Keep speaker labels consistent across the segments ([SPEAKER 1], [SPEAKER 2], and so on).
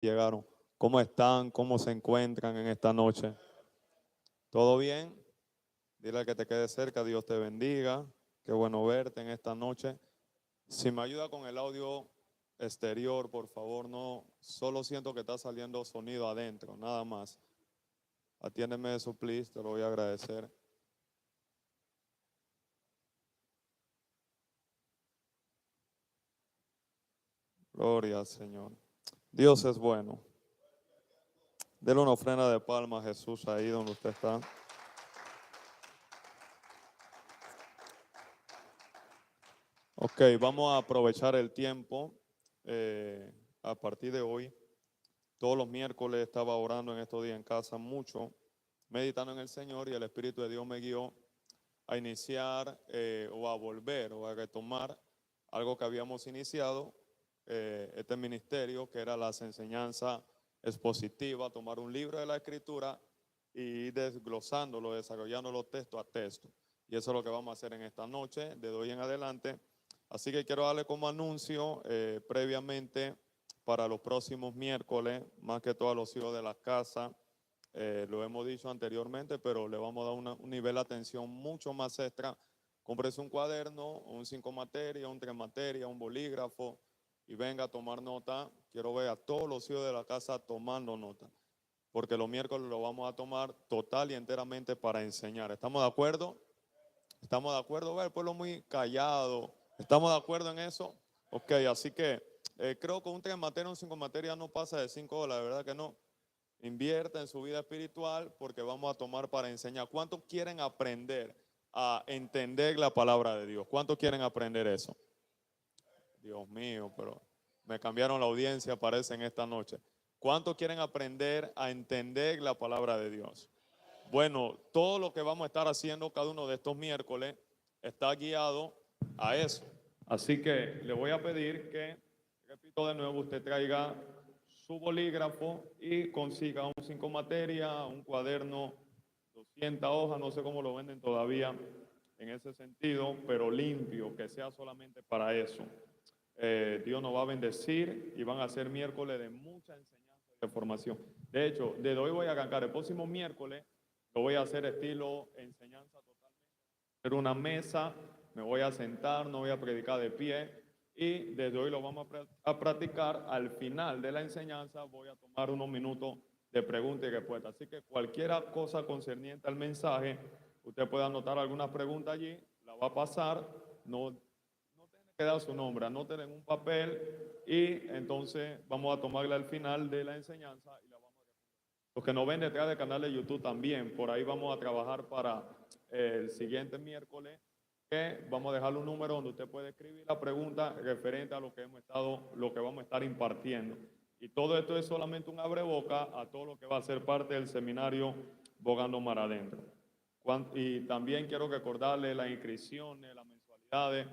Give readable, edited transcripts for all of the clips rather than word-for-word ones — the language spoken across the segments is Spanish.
[SPEAKER 1] Llegaron. ¿Cómo están? ¿Cómo se encuentran en esta noche? ¿Todo bien? Dile al que te quede cerca, Dios te bendiga. Qué bueno verte en esta noche. Si me ayuda con el audio exterior, por favor, no. Solo siento que está saliendo sonido adentro, nada más. Atiéndeme eso, please, te lo voy a agradecer. Gloria al Señor. Dios es bueno. Dele una ofrenda de palma a Jesús ahí donde usted está. Ok, vamos a aprovechar el tiempo a partir de hoy. Todos los miércoles estaba orando en estos días en casa mucho, meditando en el Señor, y el Espíritu de Dios me guió a iniciar o a volver o a retomar algo que habíamos iniciado, este ministerio, que era las enseñanzas expositivas, tomar un libro de la Escritura y ir desglosándolo, desarrollando los texto a texto. Y eso es lo que vamos a hacer en esta noche, de hoy en adelante. Así que quiero darle como anuncio previamente para los próximos miércoles, más que todo a los hijos de la casa. Lo hemos dicho anteriormente, pero le vamos a dar un nivel de atención mucho más extra. Cómprese un cuaderno, un 5 materia, un 3 materia, un bolígrafo y venga a tomar nota. Quiero ver a todos los hijos de la casa tomando nota, porque los miércoles lo vamos a tomar total y enteramente para enseñar. ¿Estamos de acuerdo? ¿Estamos de acuerdo? Ve el pueblo muy callado. ¿Estamos de acuerdo en eso? Ok, así que creo que un 3 materia, un 5 materia no pasa de $5, ¿verdad que no? Invierta en su vida espiritual porque vamos a tomar para enseñar. ¿Cuántos quieren aprender a entender la palabra de Dios? ¿Cuántos quieren aprender eso? Dios mío, pero me cambiaron la audiencia, parece, en esta noche. ¿Cuántos quieren aprender a entender la palabra de Dios? Bueno, todo lo que vamos a estar haciendo cada uno de estos miércoles está guiado a eso. Así que le voy a pedir que, repito de nuevo, usted traiga su bolígrafo y consiga un 5 materia, un cuaderno, 200 hojas, no sé cómo lo venden todavía en ese sentido, pero limpio, que sea solamente para eso. Dios nos va a bendecir y van a ser miércoles de mucha enseñanza y de formación. De hecho, desde hoy voy a arrancar. El próximo miércoles lo voy a hacer estilo enseñanza totalmente. Hacer una mesa, me voy a sentar, no voy a predicar de pie. Y desde hoy lo vamos a practicar. Al final de la enseñanza voy a tomar unos minutos de pregunta y respuesta. Así que cualquier cosa concerniente al mensaje, usted puede anotar alguna pregunta allí, la va a pasar, no tiene que dar su nombre, anótela en un papel y entonces vamos a tomarla al final de la enseñanza y la vamos a responder. Los que nos ven detrás del canal de YouTube también, por ahí vamos a trabajar para el siguiente miércoles, que vamos a dejarle un número donde usted puede escribir la pregunta referente a lo que vamos a estar impartiendo. Y todo esto es solamente un abreboca a todo lo que va a ser parte del seminario Bogando Mar Adentro. Y también quiero recordarle las inscripciones, las mensualidades,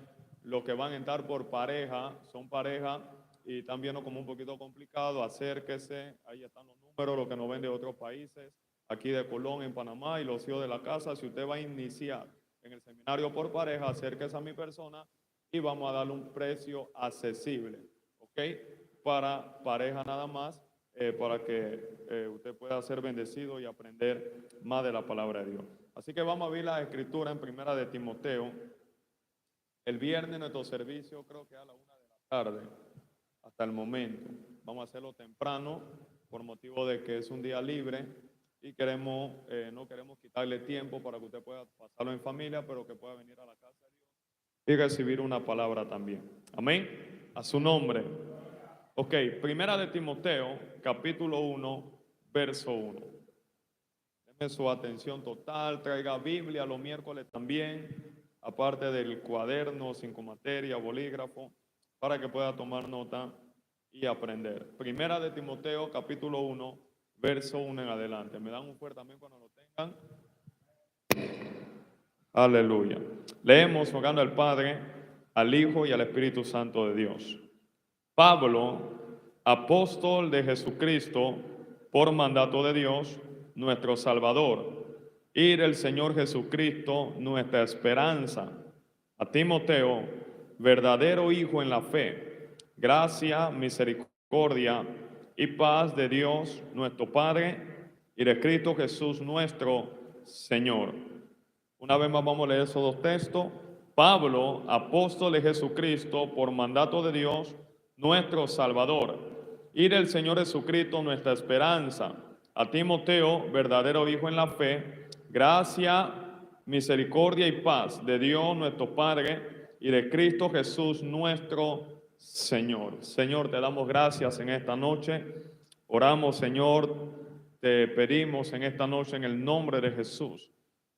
[SPEAKER 1] los que van a entrar por pareja, son pareja y también no como un poquito complicado, acérquese, ahí están los números, los que nos ven de otros países, aquí de Colón, en Panamá, y los hijos de la casa. Si usted va a iniciar en el seminario por pareja, acérquese a mi persona y vamos a darle un precio accesible, ¿ok? Para pareja nada más, para que usted pueda ser bendecido y aprender más de la palabra de Dios. Así que vamos a ver la escritura en primera de Timoteo. El viernes nuestro servicio creo que a la 1 de la tarde, hasta el momento. Vamos a hacerlo temprano por motivo de que es un día libre y no queremos quitarle tiempo para que usted pueda pasarlo en familia, pero que pueda venir a la casa de Dios y recibir una palabra también. Amén. A su nombre. Ok, primera de Timoteo, capítulo 1, verso 1. Denme su atención total, traiga Biblia los miércoles también, aparte del cuaderno, 5 materia, bolígrafo, para que pueda tomar nota y aprender. Primera de Timoteo, capítulo 1, verso 1 en adelante. ¿Me dan un fuerte amén cuando lo tengan? Aleluya. Leemos rogando al Padre, al Hijo y al Espíritu Santo de Dios. Pablo, apóstol de Jesucristo, por mandato de Dios, nuestro Salvador, y del Señor Jesucristo, nuestra esperanza. A Timoteo, verdadero hijo en la fe, gracia, misericordia y paz de Dios nuestro Padre y de Cristo Jesús nuestro Señor. Una vez más vamos a leer esos dos textos. Pablo, apóstol de Jesucristo, por mandato de Dios, nuestro Salvador, y del Señor Jesucristo, nuestra esperanza. A Timoteo, verdadero hijo en la fe, gracia, misericordia y paz de Dios nuestro Padre y de Cristo Jesús nuestro Señor. Señor, te damos gracias en esta noche. Oramos, Señor, te pedimos en esta noche en el nombre de Jesús,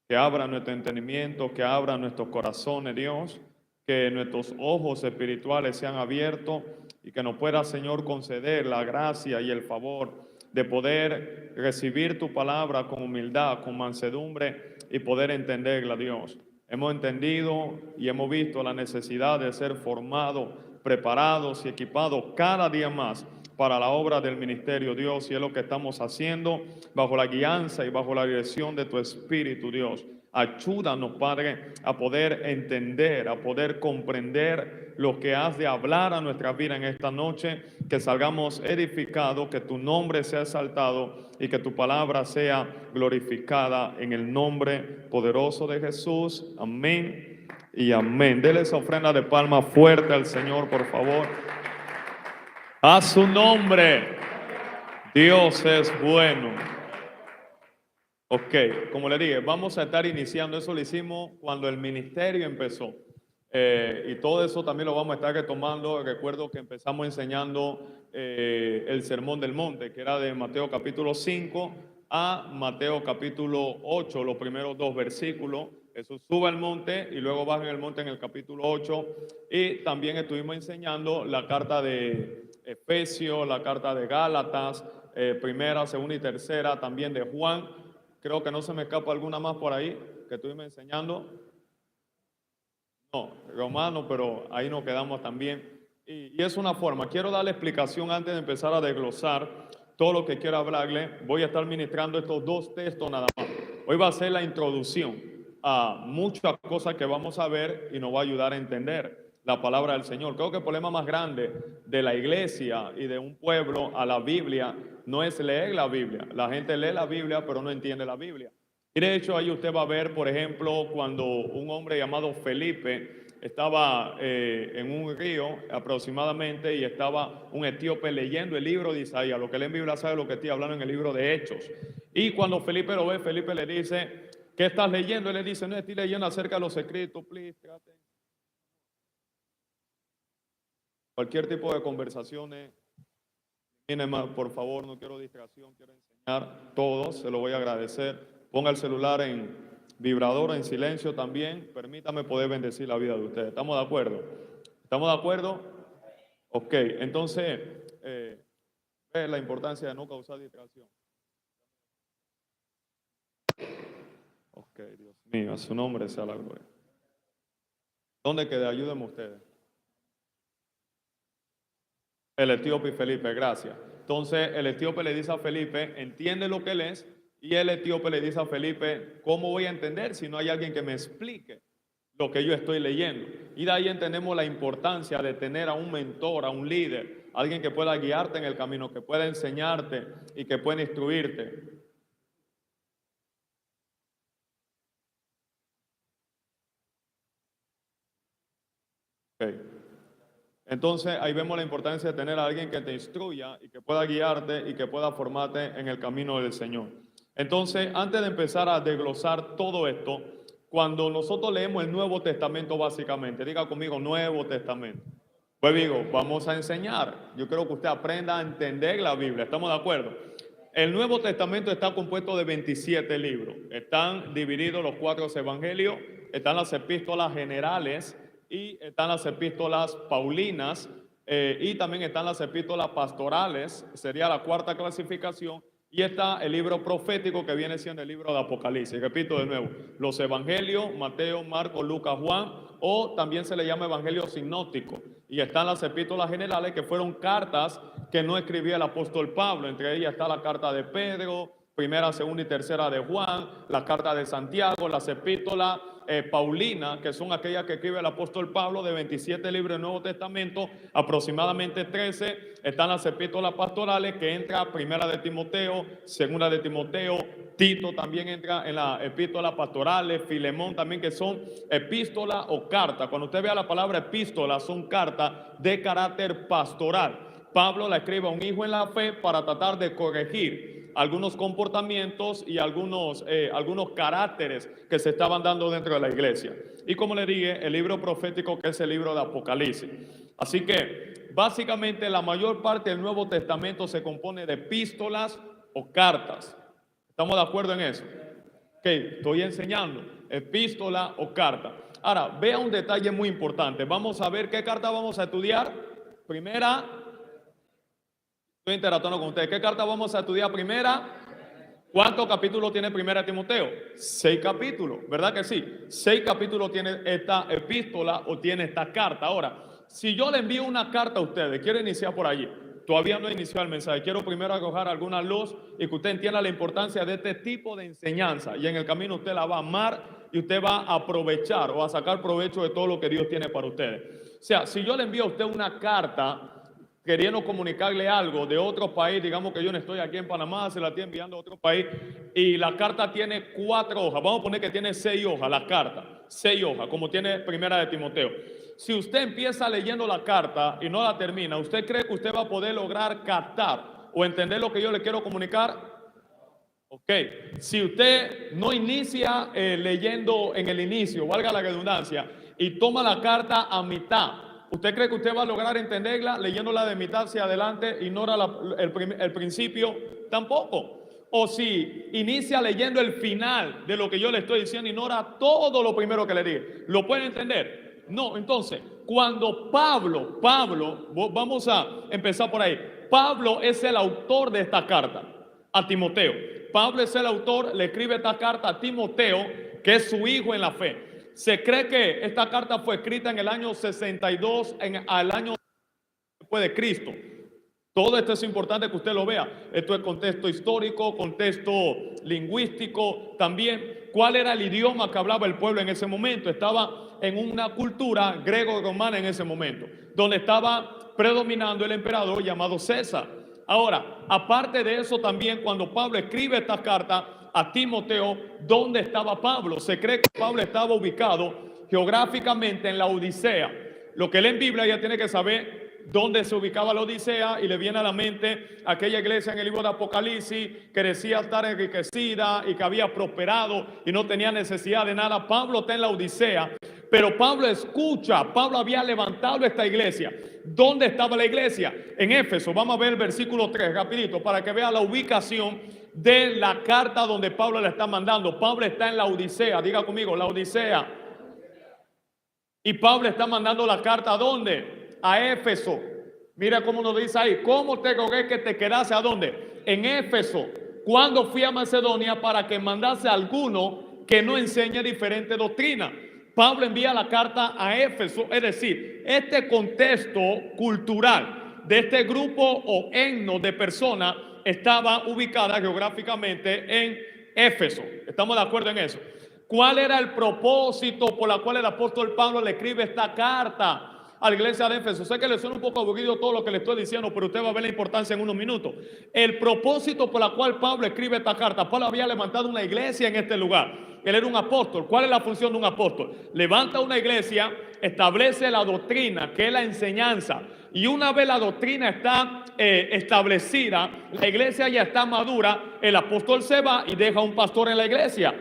[SPEAKER 1] que abra nuestro entendimiento, que abra nuestros corazones, Dios, que nuestros ojos espirituales sean abiertos y que nos pueda, Señor, conceder la gracia y el favor de poder recibir tu palabra con humildad, con mansedumbre y poder entenderla, Dios. Hemos entendido y hemos visto la necesidad de ser formados, preparados y equipados cada día más para la obra del ministerio, Dios, y es lo que estamos haciendo bajo la guianza y bajo la dirección de tu Espíritu, Dios. Ayúdanos, Padre, a poder entender, a poder comprender lo que has de hablar a nuestra vida en esta noche, que salgamos edificados, que tu nombre sea exaltado y que tu palabra sea glorificada en el nombre poderoso de Jesús. Amén y amén. Dele esa ofrenda de palma fuerte al Señor, por favor. A su nombre. Dios es bueno. Ok, como le dije, vamos a estar iniciando. Eso lo hicimos cuando el ministerio empezó. Y todo eso también lo vamos a estar retomando. Recuerdo que empezamos enseñando el Sermón del Monte, que era de Mateo capítulo 5 a Mateo capítulo 8, los primeros dos versículos. Jesús sube al monte y luego baja en el monte en el capítulo 8. Y también estuvimos enseñando la carta de Efesios, la carta de Gálatas, primera, segunda y tercera, también de Juan. Creo que no se me escapa alguna más por ahí que estuvimos enseñando. No, Romano, pero ahí nos quedamos también. Y es una forma. Quiero darle explicación antes de empezar a desglosar todo lo que quiero hablarle. Voy a estar ministrando estos dos textos nada más. Hoy va a ser la introducción a muchas cosas que vamos a ver y nos va a ayudar a entender la palabra del Señor. Creo que el problema más grande de la iglesia y de un pueblo a la Biblia no es leer la Biblia. La gente lee la Biblia, pero no entiende la Biblia. Y de hecho, ahí usted va a ver, por ejemplo, cuando un hombre llamado Felipe estaba en un río aproximadamente y estaba un etíope leyendo el libro de Isaías. Lo que lee en Biblia sabe lo que estoy hablando en el libro de Hechos. Y cuando Felipe lo ve, Felipe le dice, ¿qué estás leyendo? Él le dice, no, estoy leyendo acerca de los escritos, please, trate. Cualquier tipo de conversaciones, por favor, no quiero distracción, quiero enseñar todo, se lo voy a agradecer. Ponga el celular en vibrador, en silencio también. Permítame poder bendecir la vida de ustedes. ¿Estamos de acuerdo? ¿Estamos de acuerdo? Ok, entonces, ve la importancia de no causar distracción. Ok, Dios mío, a su nombre sea la gloria. ¿Dónde queda? Ayúdenme ustedes. El etíope y Felipe, gracias. Entonces, el etíope le dice a Felipe, entiende lo que él es, y el etíope le dice a Felipe, ¿cómo voy a entender si no hay alguien que me explique lo que yo estoy leyendo? Y de ahí entendemos la importancia de tener a un mentor, a un líder, alguien que pueda guiarte en el camino, que pueda enseñarte y que pueda instruirte. Okay. Entonces, ahí vemos la importancia de tener a alguien que te instruya y que pueda guiarte y que pueda formarte en el camino del Señor. Entonces, antes de empezar a desglosar todo esto, cuando nosotros leemos el Nuevo Testamento básicamente, diga conmigo Nuevo Testamento. Pues digo, vamos a enseñar. Yo creo que usted aprenda a entender la Biblia. ¿Estamos de acuerdo? El Nuevo Testamento está compuesto de 27 libros. Están divididos los 4 evangelios, están las epístolas generales, y están las epístolas paulinas y también están las epístolas pastorales, sería la cuarta clasificación, y está el libro profético que viene siendo el libro de Apocalipsis. Repito de nuevo, los evangelios, Mateo, Marcos, Lucas, Juan, o también se le llama evangelio sinóptico, y están las epístolas generales que fueron cartas que no escribía el apóstol Pablo. Entre ellas está la carta de Pedro, primera, segunda y tercera de Juan, la carta de Santiago, las epístolas Paulina, que son aquellas que escribe el apóstol Pablo, de 27 libros del Nuevo Testamento, aproximadamente 13 están las epístolas pastorales, que entra Primera de Timoteo, Segunda de Timoteo, Tito también entra en las epístolas pastorales, Filemón también, que son epístolas o cartas. Cuando usted vea la palabra epístola, son cartas de carácter pastoral. Pablo la escribe a un hijo en la fe para tratar de corregir algunos comportamientos y algunos caracteres que se estaban dando dentro de la iglesia. Y como le dije, el libro profético, que es el libro de Apocalipsis. Así que básicamente la mayor parte del Nuevo Testamento se compone de epístolas o cartas. ¿Estamos de acuerdo en eso? Ok, estoy enseñando epístola o carta. Ahora, vea un detalle muy importante. Vamos a ver qué carta vamos a estudiar. Primera, estoy interactuando con ustedes. ¿Qué carta vamos a estudiar primera? ¿Cuántos capítulos tiene Primera Timoteo? 6 capítulos, ¿verdad que sí? 6 capítulos tiene esta epístola o tiene esta carta. Ahora, si yo le envío una carta a ustedes, quiero iniciar por allí. Todavía no he iniciado el mensaje. Quiero primero arrojar alguna luz y que usted entienda la importancia de este tipo de enseñanza. Y en el camino usted la va a amar y usted va a aprovechar o a sacar provecho de todo lo que Dios tiene para ustedes. O sea, si yo le envío a usted una carta queriendo comunicarle algo de otro país, digamos que yo no estoy aquí en Panamá, se la estoy enviando a otro país, y la carta tiene 4 hojas, vamos a poner que tiene 6 hojas la carta, 6 hojas, como tiene Primera de Timoteo. Si usted empieza leyendo la carta y no la termina, ¿usted cree que usted va a poder lograr captar o entender lo que yo le quiero comunicar? Ok, si usted no inicia leyendo en el inicio, valga la redundancia, y toma la carta a mitad, ¿usted cree que usted va a lograr entenderla leyéndola de mitad hacia adelante, ignora el principio? Tampoco. O si inicia leyendo el final de lo que yo le estoy diciendo, ignora todo lo primero que le dije. ¿Lo pueden entender? No. Entonces, cuando Pablo, vamos a empezar por ahí. Pablo es el autor de esta carta a Timoteo. Pablo es el autor, le escribe esta carta a Timoteo, que es su hijo en la fe. Se cree que esta carta fue escrita en el año 62, al año después de Cristo. Todo esto es importante que usted lo vea. Esto es contexto histórico, contexto lingüístico, también cuál era el idioma que hablaba el pueblo en ese momento. Estaba en una cultura griego-romana en ese momento, donde estaba predominando el emperador llamado César. Ahora, aparte de eso también, cuando Pablo escribe esta carta a Timoteo, ¿dónde estaba Pablo? Se cree que Pablo estaba ubicado geográficamente en la Odisea. Lo que lee en Biblia ya tiene que saber dónde se ubicaba la Odisea, y le viene a la mente aquella iglesia en el libro de Apocalipsis que decía estar enriquecida y que había prosperado y no tenía necesidad de nada. Pablo está en la Odisea, pero Pablo escucha, Pablo había levantado esta iglesia. ¿Dónde estaba la iglesia? En Éfeso. Vamos a ver el versículo 3 rapidito para que vea la ubicación de la carta donde Pablo le está mandando. Pablo está en la Odisea, diga conmigo, la Odisea. Y Pablo está mandando la carta ¿a dónde? A Éfeso. Mira cómo nos dice ahí, ¿cómo te rogué que te quedase a dónde? En Éfeso, cuando fui a Macedonia para que mandase a alguno que no enseñe diferente doctrina. Pablo envía la carta a Éfeso, es decir, este contexto cultural de este grupo o etno de personas estaba ubicada geográficamente en Éfeso. ¿Estamos de acuerdo en eso? ¿Cuál era el propósito por el cual el apóstol Pablo le escribe esta carta a la iglesia de Éfeso? Sé que le suena un poco aburrido todo lo que le estoy diciendo, pero usted va a ver la importancia en unos minutos. El propósito por el cual Pablo escribe esta carta: Pablo había levantado una iglesia en este lugar. Él era un apóstol. ¿Cuál es la función de un apóstol? Levanta una iglesia, establece la doctrina, que es la enseñanza. Y una vez la doctrina está establecida, la iglesia ya está madura, el apóstol se va y deja un pastor en la iglesia.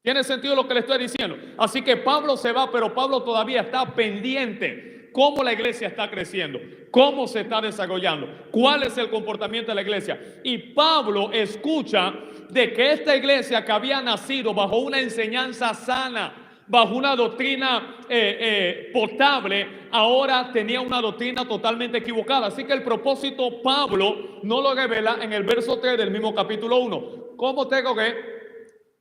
[SPEAKER 1] ¿Tiene sentido lo que le estoy diciendo? Así que Pablo se va, pero Pablo todavía está pendiente. ¿Cómo la iglesia está creciendo? ¿Cómo se está desarrollando? ¿Cuál es el comportamiento de la iglesia? Y Pablo escucha de que esta iglesia, que había nacido bajo una enseñanza sana, bajo una doctrina potable, ahora tenía una doctrina totalmente equivocada. Así que el propósito Pablo no lo revela en el verso 3 del mismo capítulo 1. ¿Cómo te rogué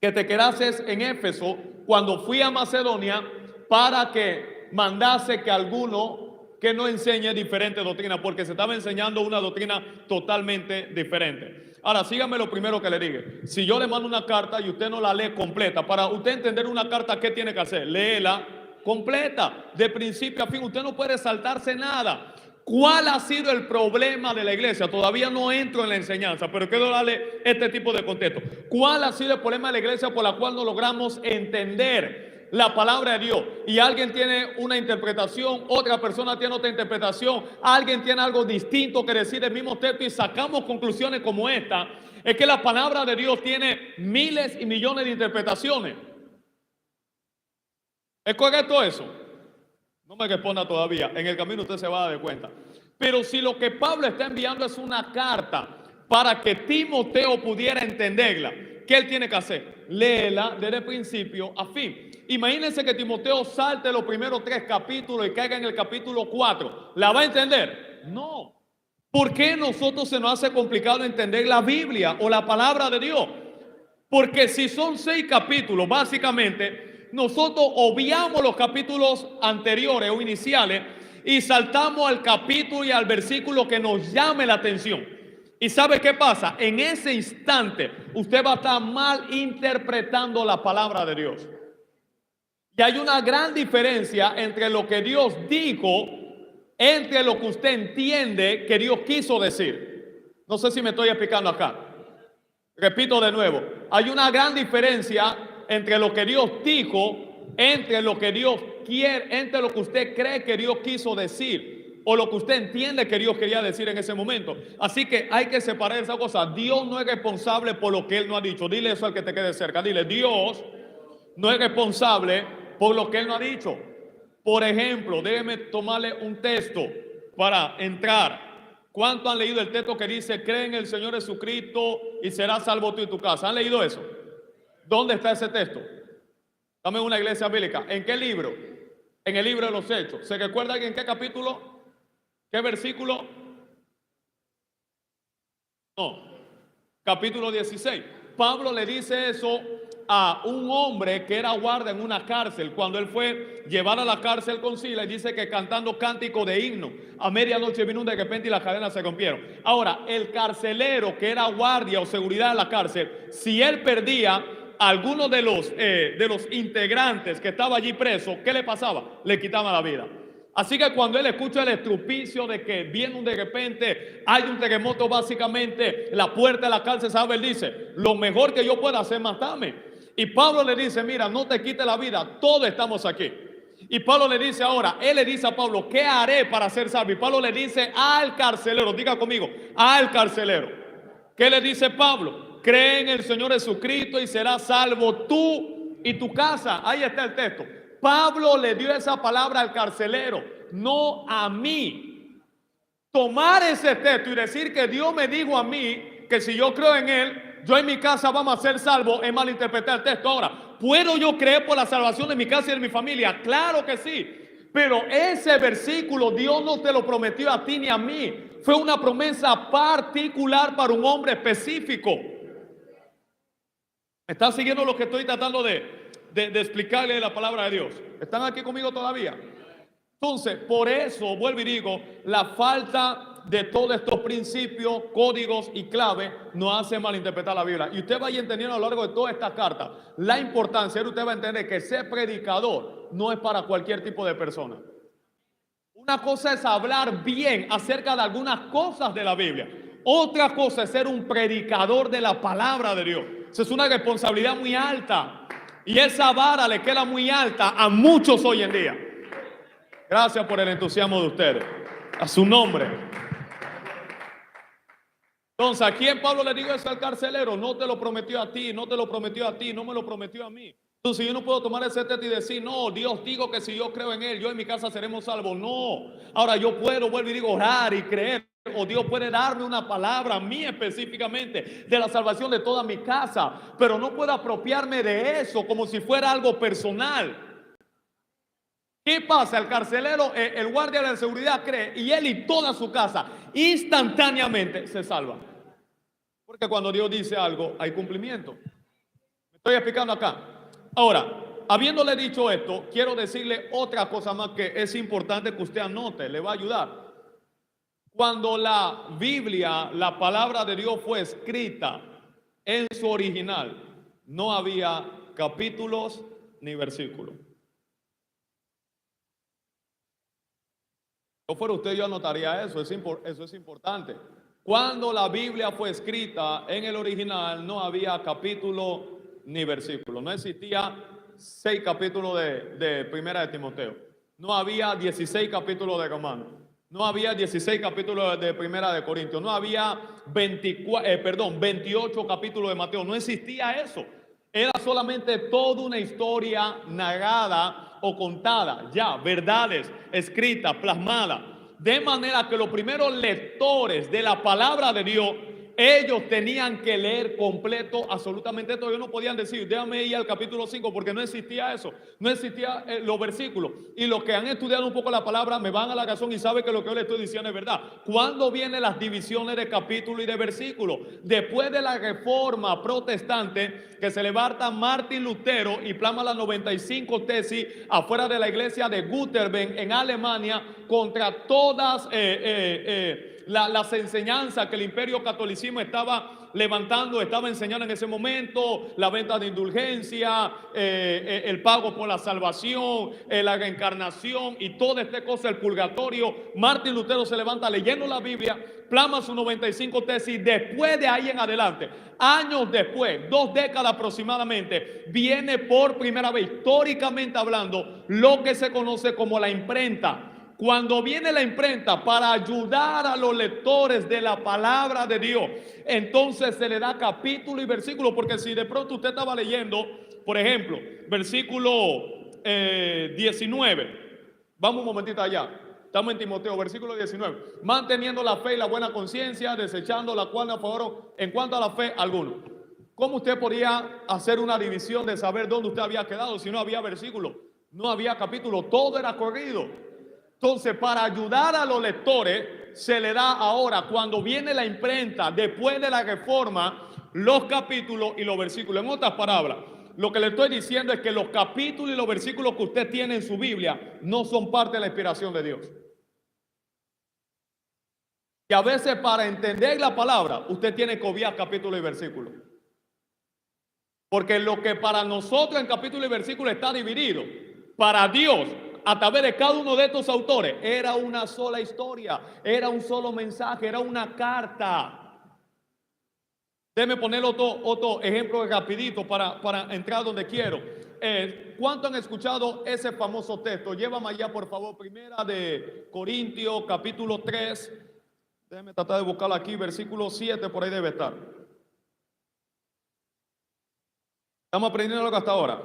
[SPEAKER 1] que te quedases en Éfeso cuando fui a Macedonia para que mandase que alguno que no enseñe diferente doctrina? Porque se estaba enseñando una doctrina totalmente diferente.
[SPEAKER 2] Ahora, sígame lo primero que le dije. Si yo le mando una carta y usted no la lee completa, para usted entender una carta, ¿qué tiene que hacer? Léela completa, de principio a fin. Usted no puede saltarse nada. ¿Cuál ha sido el problema de la iglesia? Todavía no entro en la enseñanza, pero quiero darle este tipo de contexto. ¿Cuál ha sido el problema de la iglesia por la cual no logramos entender la palabra de Dios? Y alguien tiene una interpretación, otra persona tiene otra interpretación, alguien tiene algo distinto que decir del mismo texto y sacamos conclusiones como esta. Es que la palabra de Dios tiene miles y millones de interpretaciones. ¿Es correcto eso? No me responda todavía. En el camino usted se va a dar cuenta. Pero si lo que Pablo está enviando es una carta para que Timoteo pudiera entenderla, ¿qué él tiene que hacer? Léela desde principio a fin. Imagínense que Timoteo salte los primeros 3 capítulos y caiga en el capítulo 4. ¿La va a entender? No. ¿Por qué nosotros se nos hace complicado entender la Biblia o la palabra de Dios? Porque si son 6 capítulos, básicamente, nosotros obviamos los capítulos anteriores o iniciales y saltamos al capítulo y al versículo que nos llame la atención. ¿Y sabe qué pasa? En ese instante, usted va a estar mal interpretando la palabra de Dios. Y hay una gran diferencia entre lo que Dios dijo, entre lo que usted entiende que Dios quiso decir. No sé si me estoy explicando acá. Repito de nuevo, hay una gran diferencia entre lo que Dios dijo, entre lo que Dios quiere, entre lo que usted cree que Dios quiso decir o lo que usted entiende que Dios quería decir en ese momento. Así que hay que separar esa cosa. Dios no es responsable por lo que Él no ha dicho. Dile eso al que te quede cerca. Dile, Dios no es responsable por lo que Él no ha dicho. Por ejemplo, déjeme tomarle un texto para entrar. ¿Cuántos han leído el texto que dice, cree en el Señor Jesucristo y serás salvo tú y tu casa? ¿Han leído eso? ¿Dónde está ese texto? Dame una iglesia bíblica. ¿En qué libro? En el libro de los Hechos. ¿Se recuerda en qué capítulo? ¿Qué versículo? No. Capítulo 16. Pablo le dice eso a un hombre que era guardia en una cárcel. Cuando él fue llevado a la cárcel con Silas, dice que cantando cántico de himno, a medianoche vino de repente y las cadenas se rompieron. Ahora, el carcelero que era guardia o seguridad de la cárcel, si él perdía a alguno de los integrantes que estaba allí preso, ¿qué le pasaba? Le quitaban la vida. Así que cuando él escucha el estrupicio de que viene de repente, hay un terremoto, básicamente la puerta de la cárcel, ¿sabe? Él dice, lo mejor que yo pueda hacer es matarme. Y Pablo le dice, mira, no te quite la vida, todos estamos aquí. Y Pablo le dice ahora, él le dice a Pablo, ¿qué haré para ser salvo? Y Pablo le dice al carcelero, diga conmigo, al carcelero. ¿Qué le dice Pablo? Cree en el Señor Jesucristo y serás salvo tú y tu casa. Ahí está el texto. Pablo le dio esa palabra al carcelero, no a mí. Tomar ese texto y decir que Dios me dijo a mí que si yo creo en Él, yo en mi casa vamos a ser salvos, es malinterpretar el texto. Ahora, ¿puedo yo creer por la salvación de mi casa y de mi familia? Claro que sí. Pero ese versículo Dios no te lo prometió a ti ni a mí. Fue una promesa particular para un hombre específico. ¿Me están siguiendo lo que estoy tratando de explicarle la palabra de Dios? ¿Están aquí conmigo todavía? Entonces, por eso, vuelvo y digo, la falta de todos estos principios, códigos y claves nos hace malinterpretar la Biblia. Y usted vaya entendiendo a lo largo de toda esta carta la importancia, usted va a entender que ser predicador no es para cualquier tipo de persona. Una cosa es hablar bien acerca de algunas cosas de la Biblia. Otra cosa es ser un predicador de la palabra de Dios. Esa es una responsabilidad muy alta. Y esa vara le queda muy alta a muchos hoy en día. Gracias por el entusiasmo de ustedes. A su nombre. Entonces, ¿a quién Pablo le dijo eso al carcelero? No te lo prometió a ti, no te lo prometió a ti, no me lo prometió a mí. Entonces yo no puedo tomar ese texto y decir, no, Dios digo que si yo creo en Él, yo en mi casa seremos salvos. No. Ahora yo puedo, vuelvo y digo, orar y creer. O Dios puede darme una palabra a mí específicamente de la salvación de toda mi casa. Pero no puedo apropiarme de eso como si fuera algo personal. ¿Qué pasa? El carcelero, el guardia de la seguridad cree y él y toda su casa instantáneamente se salvan. Porque cuando Dios dice algo, hay cumplimiento. Me estoy explicando acá. Ahora, habiéndole dicho esto, quiero decirle otra cosa más que es importante que usted anote, le va a ayudar. Cuando la Biblia, la palabra de Dios fue escrita en su original, no había capítulos ni versículos. Si yo fuera usted, yo anotaría eso, eso es importante. Cuando la Biblia fue escrita en el original, no había capítulo ni versículo. No existía 6 capítulos de Primera de Timoteo. No había 16 capítulos de Romanos. No había 16 capítulos de Primera de Corintios. No había 28 capítulos de Mateo. No existía eso. Era solamente toda una historia narrada o contada, ya, verdades escritas, plasmadas. De manera que los primeros lectores de la palabra de Dios, ellos tenían que leer completo absolutamente todo. Ellos no podían decir, déjame ir al capítulo 5, porque no existía eso. No existían los versículos. Y los que han estudiado un poco la palabra me van a la razón y saben que lo que yo les estoy diciendo es verdad. ¿Cuándo vienen las divisiones de capítulo y de versículo? Después de la reforma protestante, que se levanta Martín Lutero y plasma las 95 tesis afuera de la iglesia de Gutenberg en Alemania contra todas las enseñanzas que el imperio catolicismo estaba levantando, estaba enseñando en ese momento: la venta de indulgencia, el pago por la salvación, la reencarnación y toda esta cosa, el purgatorio. Martín Lutero se levanta leyendo la Biblia, plasma sus 95 tesis. Después de ahí en adelante, años después, 2 décadas aproximadamente, viene por primera vez, históricamente hablando, lo que se conoce como la imprenta. Cuando viene la imprenta para ayudar a los lectores de la palabra de Dios, entonces se le da capítulo y versículo, porque si de pronto usted estaba leyendo, por ejemplo, versículo 19, vamos un momentito allá, estamos en Timoteo, versículo 19, manteniendo la fe y la buena conciencia, desechando la cual no favor en cuanto a la fe alguno. ¿Cómo usted podía hacer una división de saber dónde usted había quedado si no había versículo, no había capítulo, todo era corrido? Entonces, para ayudar a los lectores, se le da ahora, cuando viene la imprenta, después de la reforma, los capítulos y los versículos. En otras palabras, lo que le estoy diciendo es que los capítulos y los versículos que usted tiene en su Biblia no son parte de la inspiración de Dios. Y a veces, para entender la palabra, usted tiene que obviar capítulo y versículo. Porque lo que para nosotros en capítulo y versículo está dividido, para Dios, a través de cada uno de estos autores, era una sola historia, era un solo mensaje, era una carta. Déjeme poner otro ejemplo rapidito para entrar donde quiero. ¿Cuánto han escuchado ese famoso texto? Llévame allá, por favor, Primera de Corintios, capítulo 3. Déjeme tratar de buscarlo aquí, versículo 7, por ahí debe estar. ¿Estamos aprendiendo algo hasta ahora?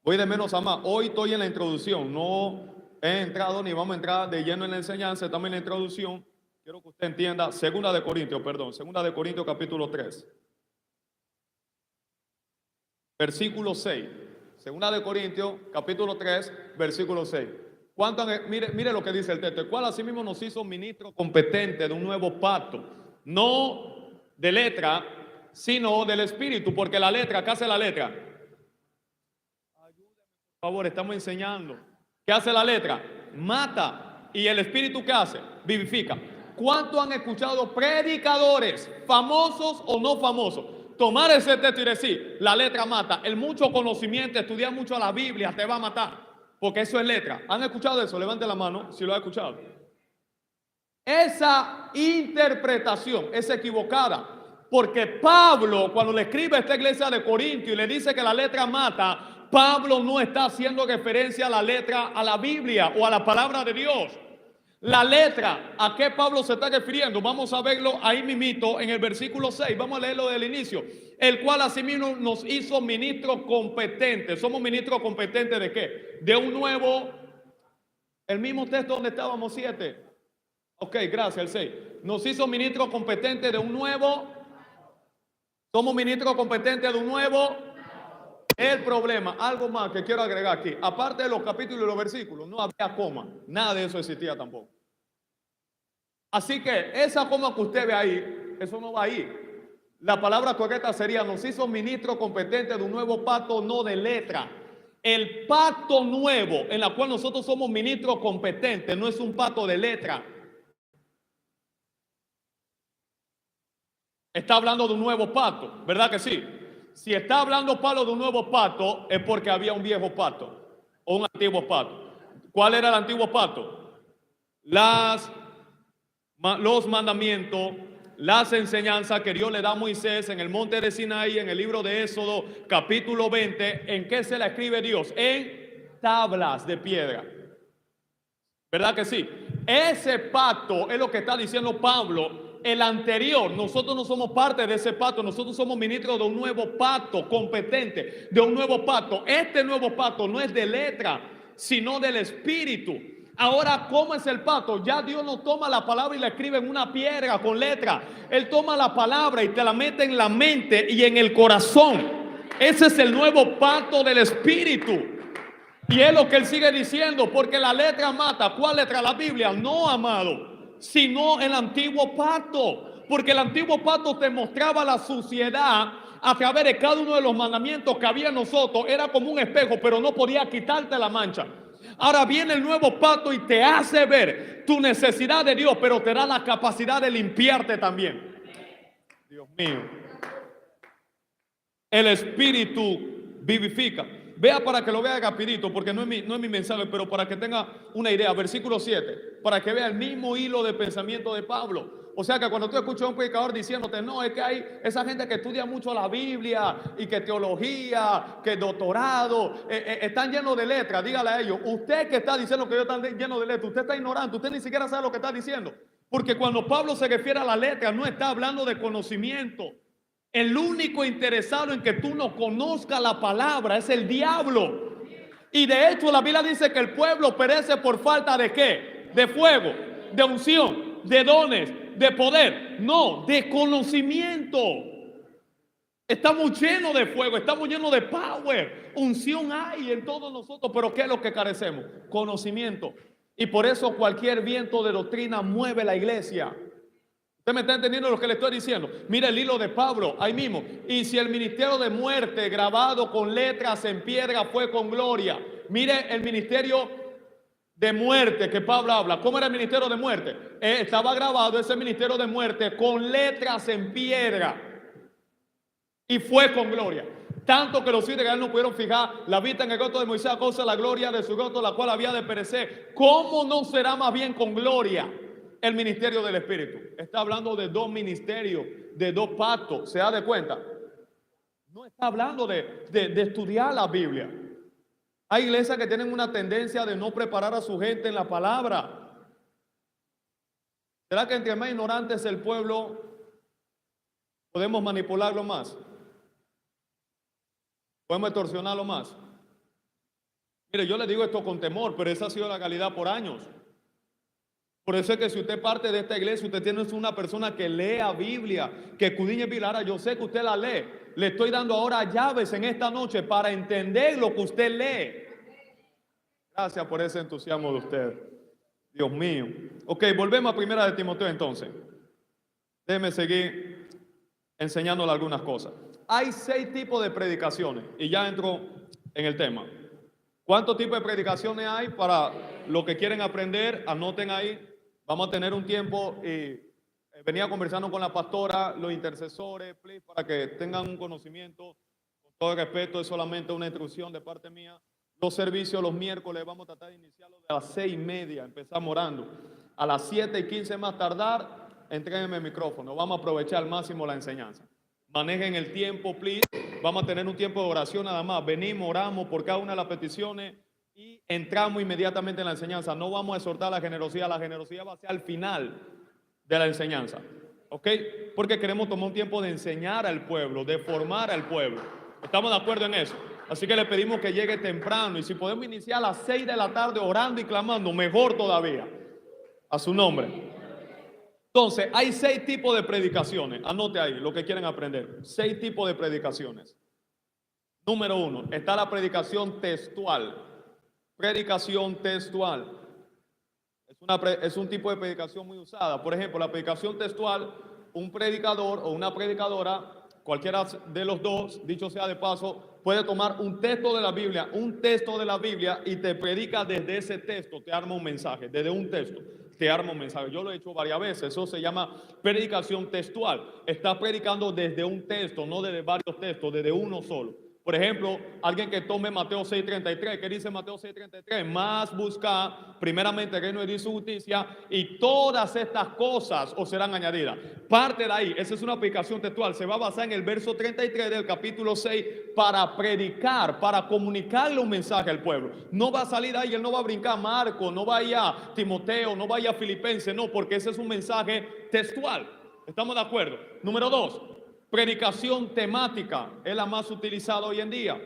[SPEAKER 2] Voy de menos a más. Hoy estoy en la introducción, no he entrado ni vamos a entrar de lleno en la enseñanza, estamos en la introducción. Quiero que usted entienda, Segunda de Corintios capítulo 3, versículo 6. Segunda de Corintios capítulo 3, versículo 6. Mire lo que dice el texto: el cual asimismo nos hizo ministros competentes de un nuevo pacto, no de letra, sino del espíritu, porque la letra, ¿qué hace la letra? Por favor, estamos enseñando. ¿Qué hace la letra? Mata. ¿Y el espíritu qué hace? Vivifica. ¿Cuántos han escuchado predicadores, famosos o no famosos, tomar ese texto y decir, la letra mata? El mucho conocimiento, estudiar mucho a la Biblia te va a matar, porque eso es letra. ¿Han escuchado eso? Levante la mano si lo ha escuchado. Esa interpretación es equivocada, porque Pablo, cuando le escribe a esta iglesia de Corintios y le dice que la letra mata, Pablo no está haciendo referencia a la letra, a la Biblia o a la palabra de Dios. La letra, ¿a qué Pablo se está refiriendo? Vamos a verlo ahí mismito en el versículo 6. Vamos a leerlo del inicio. El cual asimismo nos hizo ministros competentes. ¿Somos ministros competentes de qué? De un nuevo, el mismo texto donde estábamos 7. Ok, gracias, el 6. Nos hizo ministros competentes de un nuevo. ¿Somos ministros competentes de un nuevo? El problema, algo más que quiero agregar aquí, aparte de los capítulos y los versículos, no había coma, nada de eso existía tampoco. Así que esa coma que usted ve ahí, eso no va ahí. La palabra correcta sería: nos hizo ministros competentes de un nuevo pacto, no de letra. El pacto nuevo en el cual nosotros somos ministros competentes no es un pacto de letra. Está hablando de un nuevo pacto, ¿verdad que sí? Si está hablando Pablo de un nuevo pacto, es porque había un viejo pacto o un antiguo pacto. ¿Cuál era el antiguo pacto? Los mandamientos, las enseñanzas que Dios le da a Moisés en el monte de Sinaí, en el libro de Éxodo, capítulo 20. ¿En qué se la escribe Dios? En tablas de piedra. ¿Verdad que sí? Ese pacto es lo que está diciendo Pablo. El anterior, nosotros no somos parte de ese pacto, nosotros somos ministros de un nuevo pacto, competente, de un nuevo pacto. Este nuevo pacto no es de letra, sino del espíritu. Ahora, ¿cómo es el pacto? Ya Dios no toma la palabra y la escribe en una piedra con letra. Él toma la palabra y te la mete en la mente y en el corazón. Ese es el nuevo pacto del espíritu. Y es lo que él sigue diciendo, porque la letra mata. ¿Cuál letra? La Biblia. No, amado, sino el antiguo pacto. Porque el antiguo pacto te mostraba la suciedad a través de cada uno de los mandamientos que había en nosotros. Era como un espejo, pero no podía quitarte la mancha. Ahora viene el nuevo pacto y te hace ver tu necesidad de Dios, pero te da la capacidad de limpiarte también. Dios mío. El Espíritu vivifica. Vea para que lo vea rapidito, porque no es mi mensaje, pero para que tenga una idea. Versículo 7, para que vea el mismo hilo de pensamiento de Pablo. O sea que cuando tú escuchas a un predicador diciéndote, no, es que hay esa gente que estudia mucho la Biblia y que teología, que doctorado, están llenos de letras. Dígale a ellos, usted que está diciendo que ellos están llenos de letras, usted está ignorante, usted ni siquiera sabe lo que está diciendo. Porque cuando Pablo se refiere a la letra, no está hablando de conocimiento. El único interesado en que tú no conozcas la palabra es el diablo. Y de hecho la Biblia dice que el pueblo perece por falta de ¿qué? De fuego, de unción, de dones, de poder. No, de conocimiento. Estamos llenos de fuego, estamos llenos de power. Unción hay en todos nosotros, pero ¿qué es lo que carecemos? Conocimiento. Y por eso cualquier viento de doctrina mueve la iglesia. ¿Usted me está entendiendo lo que le estoy diciendo? Mira el hilo de Pablo, ahí mismo. Y si el ministerio de muerte grabado con letras en piedra fue con gloria. Mire el ministerio de muerte que Pablo habla. ¿Cómo era el ministerio de muerte? Estaba grabado ese ministerio de muerte con letras en piedra. Y fue con gloria. Tanto que los hijos de Israel no pudieron fijar la vista en el rostro de Moisés a causa de la gloria de su rostro, la cual había de perecer. ¿Cómo no será más bien con gloria el ministerio del Espíritu? Está hablando de dos ministerios, de dos pactos. ¿Se da de cuenta? No está hablando de estudiar la Biblia. Hay iglesias que tienen una tendencia de no preparar a su gente en la palabra. ¿Será que entre más ignorante es el pueblo, podemos manipularlo más? ¿Podemos extorsionarlo más? Mire, yo le digo esto con temor, pero esa ha sido la realidad por años. Por eso es que si usted parte de esta iglesia, usted tiene una persona que lea Biblia, que escudriñe Biblia. Ahora yo sé que usted la lee. Le estoy dando ahora llaves en esta noche para entender lo que usted lee. Gracias por ese entusiasmo de usted. Dios mío. Ok, volvemos a primera de Timoteo entonces. Déjeme seguir enseñándole algunas cosas. Hay 6 tipos de predicaciones y ya entro en el tema. ¿Cuántos tipos de predicaciones hay? Para los que quieren aprender, anoten ahí. Vamos a tener un tiempo y venía conversando con la pastora, los intercesores, please, para que tengan un conocimiento. Con todo el respeto, es solamente una instrucción de parte mía. Los servicios los miércoles vamos a tratar de iniciarlos a las 6:30. Empezamos orando. A las 7:15 más tardar, entréguenme el micrófono. Vamos a aprovechar al máximo la enseñanza. Manejen el tiempo, please. Vamos a tener un tiempo de oración nada más. Venimos, oramos por cada una de las peticiones y entramos inmediatamente en la enseñanza. No vamos a exhortar la generosidad. La generosidad va a ser al final de la enseñanza. ¿Ok? Porque queremos tomar un tiempo de enseñar al pueblo, de formar al pueblo. ¿Estamos de acuerdo en eso? Así que le pedimos que llegue temprano. Y si podemos iniciar a las 6 de la tarde orando y clamando, mejor todavía. A su nombre. Entonces, hay 6 tipos de predicaciones. Anote ahí lo que quieren aprender. 6 tipos de predicaciones. Número 1, está la predicación textual. Predicación textual. Es un tipo de predicación muy usada. Por ejemplo, la predicación textual, un predicador o una predicadora, cualquiera de los dos, dicho sea de paso, puede tomar un texto de la Biblia y te predica desde ese texto, te arma un mensaje, desde un texto te arma un mensaje. Yo lo he hecho varias veces, eso se llama predicación textual. Está predicando desde un texto, no desde varios textos, desde uno solo. Por ejemplo, alguien que tome Mateo 6:33, ¿qué dice Mateo 6:33? Más busca primeramente el reino de Dios y su justicia, y todas estas cosas os serán añadidas. Parte de ahí, esa es una aplicación textual, se va a basar en el verso 33 del capítulo 6 para predicar, para comunicarle un mensaje al pueblo. No va a salir ahí, él no va a brincar a Marco, no va a ir a Timoteo, no va a ir a Filipenses, no, porque ese es un mensaje textual. ¿Estamos de acuerdo? Número 2. Predicación temática es la más utilizada hoy en día.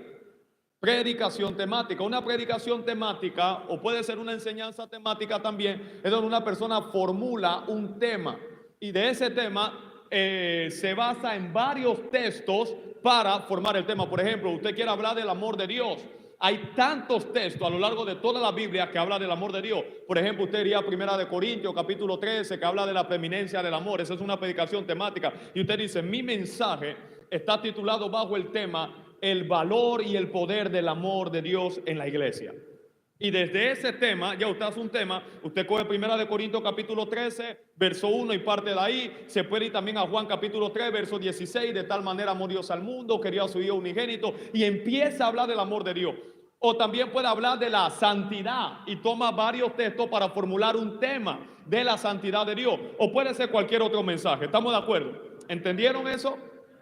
[SPEAKER 2] Predicación temática. Una predicación temática, o puede ser una enseñanza temática también, es donde una persona formula un tema y de ese tema se basa en varios textos para formar el tema. Por ejemplo, usted quiere hablar del amor de Dios. Hay tantos textos a lo largo de toda la Biblia que habla del amor de Dios. Por ejemplo, usted iría a 1 Corintios, capítulo 13, que habla de la preeminencia del amor. Esa es una predicación temática. Y usted dice, mi mensaje está titulado bajo el tema el valor y el poder del amor de Dios en la iglesia. Y desde ese tema, ya usted hace un tema, usted coge 1 Corintios capítulo 13, verso 1 y parte de ahí. Se puede ir también a Juan capítulo 3, verso 16, de tal manera amó Dios al mundo, quería a su Hijo unigénito, y empieza a hablar del amor de Dios. O también puede hablar de la santidad y toma varios textos para formular un tema de la santidad de Dios. O puede ser cualquier otro mensaje. ¿Estamos de acuerdo? ¿Entendieron eso?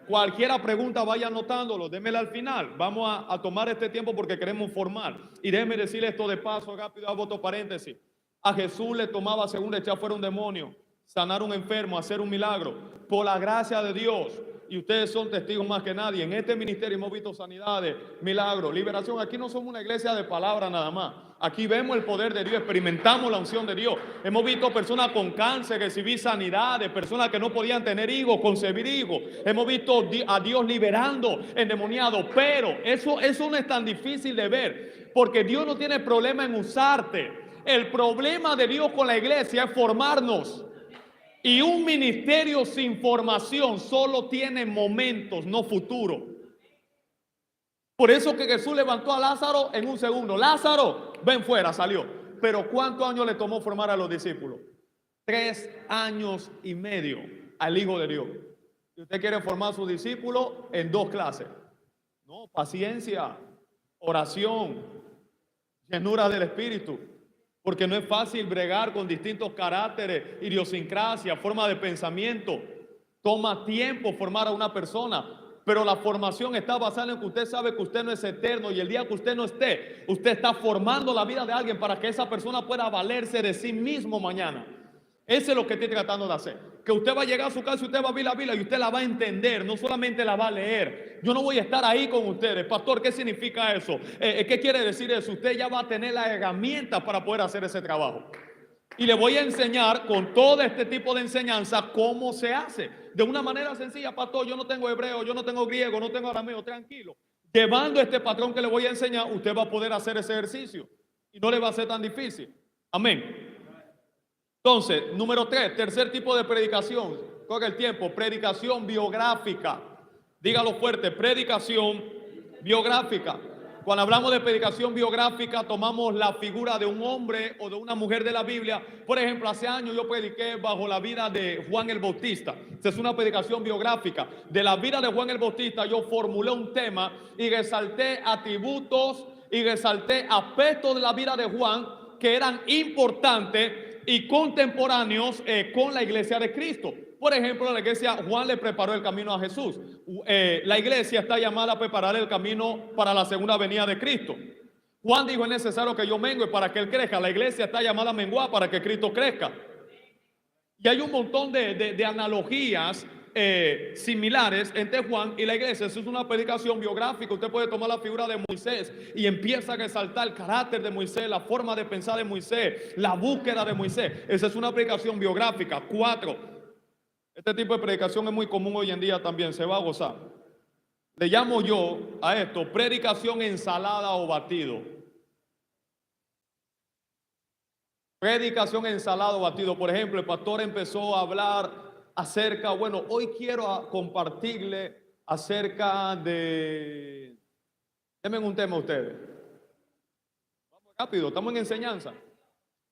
[SPEAKER 2] Cualquiera pregunta, vaya anotándolo, démela al final. Vamos a tomar este tiempo porque queremos formar. Y déjeme decirle esto de paso, rápido, hago otro paréntesis. A Jesús le tomaba, según le echar fuera un demonio, sanar un enfermo, hacer un milagro. Por la gracia de Dios, y ustedes son testigos más que nadie, en este ministerio hemos visto sanidades, milagros, liberación. Aquí no somos una iglesia de palabra nada más. Aquí vemos el poder de Dios, experimentamos la unción de Dios. Hemos visto personas con cáncer recibir sanidades, personas que no podían tener hijos, concebir hijos. Hemos visto a Dios liberando endemoniados, pero eso no es tan difícil de ver, porque Dios no tiene problema en usarte. El problema de Dios con la iglesia es formarnos. Y un ministerio sin formación solo tiene momentos, no futuro. Por eso que Jesús levantó a Lázaro en un segundo. Lázaro, ven fuera, salió. Pero ¿cuántos años le tomó formar a los discípulos? 3 años y medio al Hijo de Dios. Si usted quiere formar a sus discípulos en 2 clases. No, paciencia, oración, llenura del Espíritu. Porque no es fácil bregar con distintos caracteres, idiosincrasia, forma de pensamiento. Toma tiempo formar a una persona. Pero la formación está basada en que usted sabe que usted no es eterno, y el día que usted no esté, usted está formando la vida de alguien para que esa persona pueda valerse de sí mismo mañana. Eso es lo que estoy tratando de hacer. Que usted va a llegar a su casa y usted va a abrir la Biblia y usted la va a entender, no solamente la va a leer. Yo no voy a estar ahí con ustedes. Pastor, ¿qué significa eso? ¿Qué quiere decir eso? Usted ya va a tener la herramienta para poder hacer ese trabajo. Y le voy a enseñar con todo este tipo de enseñanza cómo se hace. De una manera sencilla, pastor, yo no tengo hebreo, yo no tengo griego, no tengo arameo, tranquilo. Llevando este patrón que le voy a enseñar, usted va a poder hacer ese ejercicio. Y no le va a ser tan difícil. Amén. Entonces, número 3, tercer tipo de predicación. Coge el tiempo, predicación biográfica. Dígalo fuerte, predicación biográfica. Cuando hablamos de predicación biográfica, tomamos la figura de un hombre o de una mujer de la Biblia. Por ejemplo, hace años yo prediqué bajo la vida de Juan el Bautista. Esa es una predicación biográfica. De la vida de Juan el Bautista yo formulé un tema y resalté atributos y resalté aspectos de la vida de Juan que eran importantes y contemporáneos con la iglesia de Cristo. Por ejemplo, la iglesia, Juan le preparó el camino a Jesús. La iglesia está llamada a preparar el camino para la segunda venida de Cristo. Juan dijo, es necesario que yo mengue para que Él crezca. La iglesia está llamada a menguar para que Cristo crezca. Y hay un montón de analogías similares entre Juan y la iglesia. Eso es una predicación biográfica. Usted puede tomar la figura de Moisés y empieza a resaltar el carácter de Moisés, la forma de pensar de Moisés, la búsqueda de Moisés. Esa es una predicación biográfica. 4. Este tipo de predicación es muy común hoy en día también, se va a gozar. Le llamo yo a esto predicación ensalada o batido. Predicación ensalada o batido. Por ejemplo, el pastor empezó a hablar acerca, bueno, hoy quiero compartirle acerca de Denme un tema ustedes. Vamos rápido, estamos en enseñanza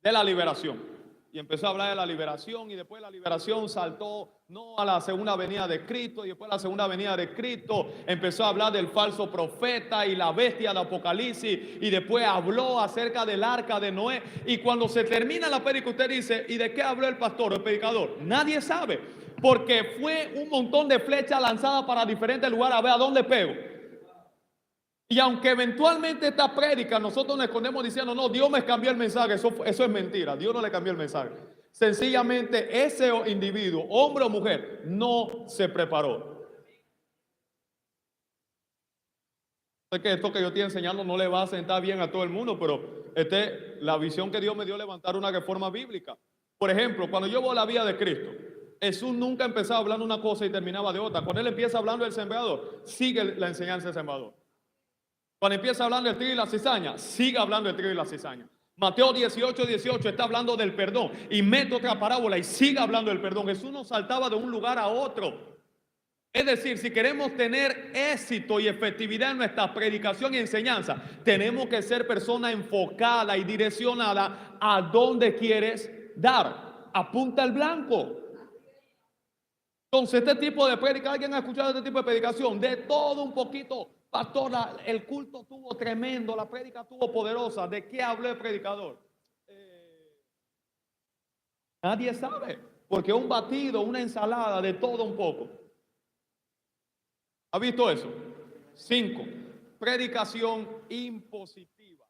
[SPEAKER 2] de la liberación. Y empezó a hablar de la liberación y después la liberación saltó no a la segunda venida de Cristo y después la segunda venida de Cristo empezó a hablar del falso profeta y la bestia de Apocalipsis y después habló acerca del arca de Noé. Y cuando se termina la prédica usted dice, ¿y de qué habló el pastor o el predicador? Nadie sabe, porque fue un montón de flechas lanzadas para diferentes lugares a ver a dónde pego. Y aunque eventualmente esta prédica nosotros nos escondemos diciendo, no, Dios me cambió el mensaje, eso es mentira, Dios no le cambió el mensaje. Sencillamente ese individuo, hombre o mujer, no se preparó. Sé que esto que yo estoy enseñando no le va a sentar bien a todo el mundo, pero la visión que Dios me dio levantar una reforma bíblica. Por ejemplo, cuando yo voy a la vía de Cristo, Jesús nunca empezaba hablando una cosa y terminaba de otra. Cuando él empieza hablando del sembrador, sigue la enseñanza del sembrador. Cuando empieza hablando del trigo y la cizaña, siga hablando del trigo y la cizaña. Mateo 18 está hablando del perdón y mete otra parábola y siga hablando del perdón. Jesús no saltaba de un lugar a otro. Es decir, si queremos tener éxito y efectividad en nuestra predicación y enseñanza, tenemos que ser personas enfocadas y direccionadas a donde quieres dar. Apunta al blanco. Entonces, este tipo de predicación, ¿alguien ha escuchado este tipo de predicación? De todo un poquito. Pastor, el culto estuvo tremendo, la prédica estuvo poderosa. ¿De qué habló el predicador? Nadie sabe, porque un batido, una ensalada, de todo un poco. ¿Ha visto eso? 5. Predicación impositiva.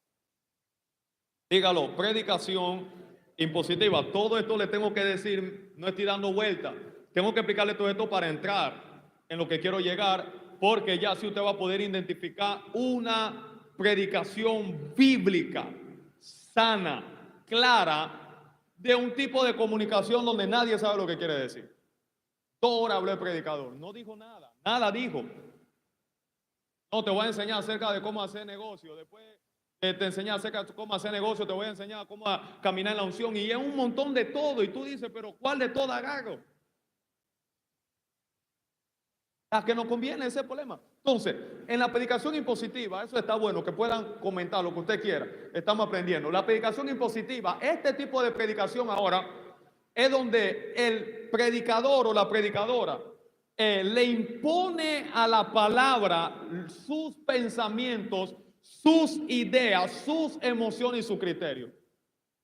[SPEAKER 2] Dígalo, predicación impositiva. Todo esto le tengo que decir, no estoy dando vuelta. Tengo que explicarle todo esto para entrar en lo que quiero llegar. Porque ya si usted va a poder identificar una predicación bíblica, sana, clara, de un tipo de comunicación donde nadie sabe lo que quiere decir. 2 horas habló el predicador, no dijo nada, nada dijo. No, te voy a enseñar acerca de cómo hacer negocio, después te enseñé acerca de cómo hacer negocio, te voy a enseñar cómo caminar en la unción, y es un montón de todo, y tú dices, pero ¿cuál de todo agarro? A que nos conviene, ese es el problema. Entonces, en la predicación impositiva, eso está bueno, que puedan comentar lo que usted quiera. Estamos aprendiendo. La predicación impositiva, este tipo de predicación ahora, es donde el predicador o la predicadora le impone a la palabra sus pensamientos, sus ideas, sus emociones y su criterio.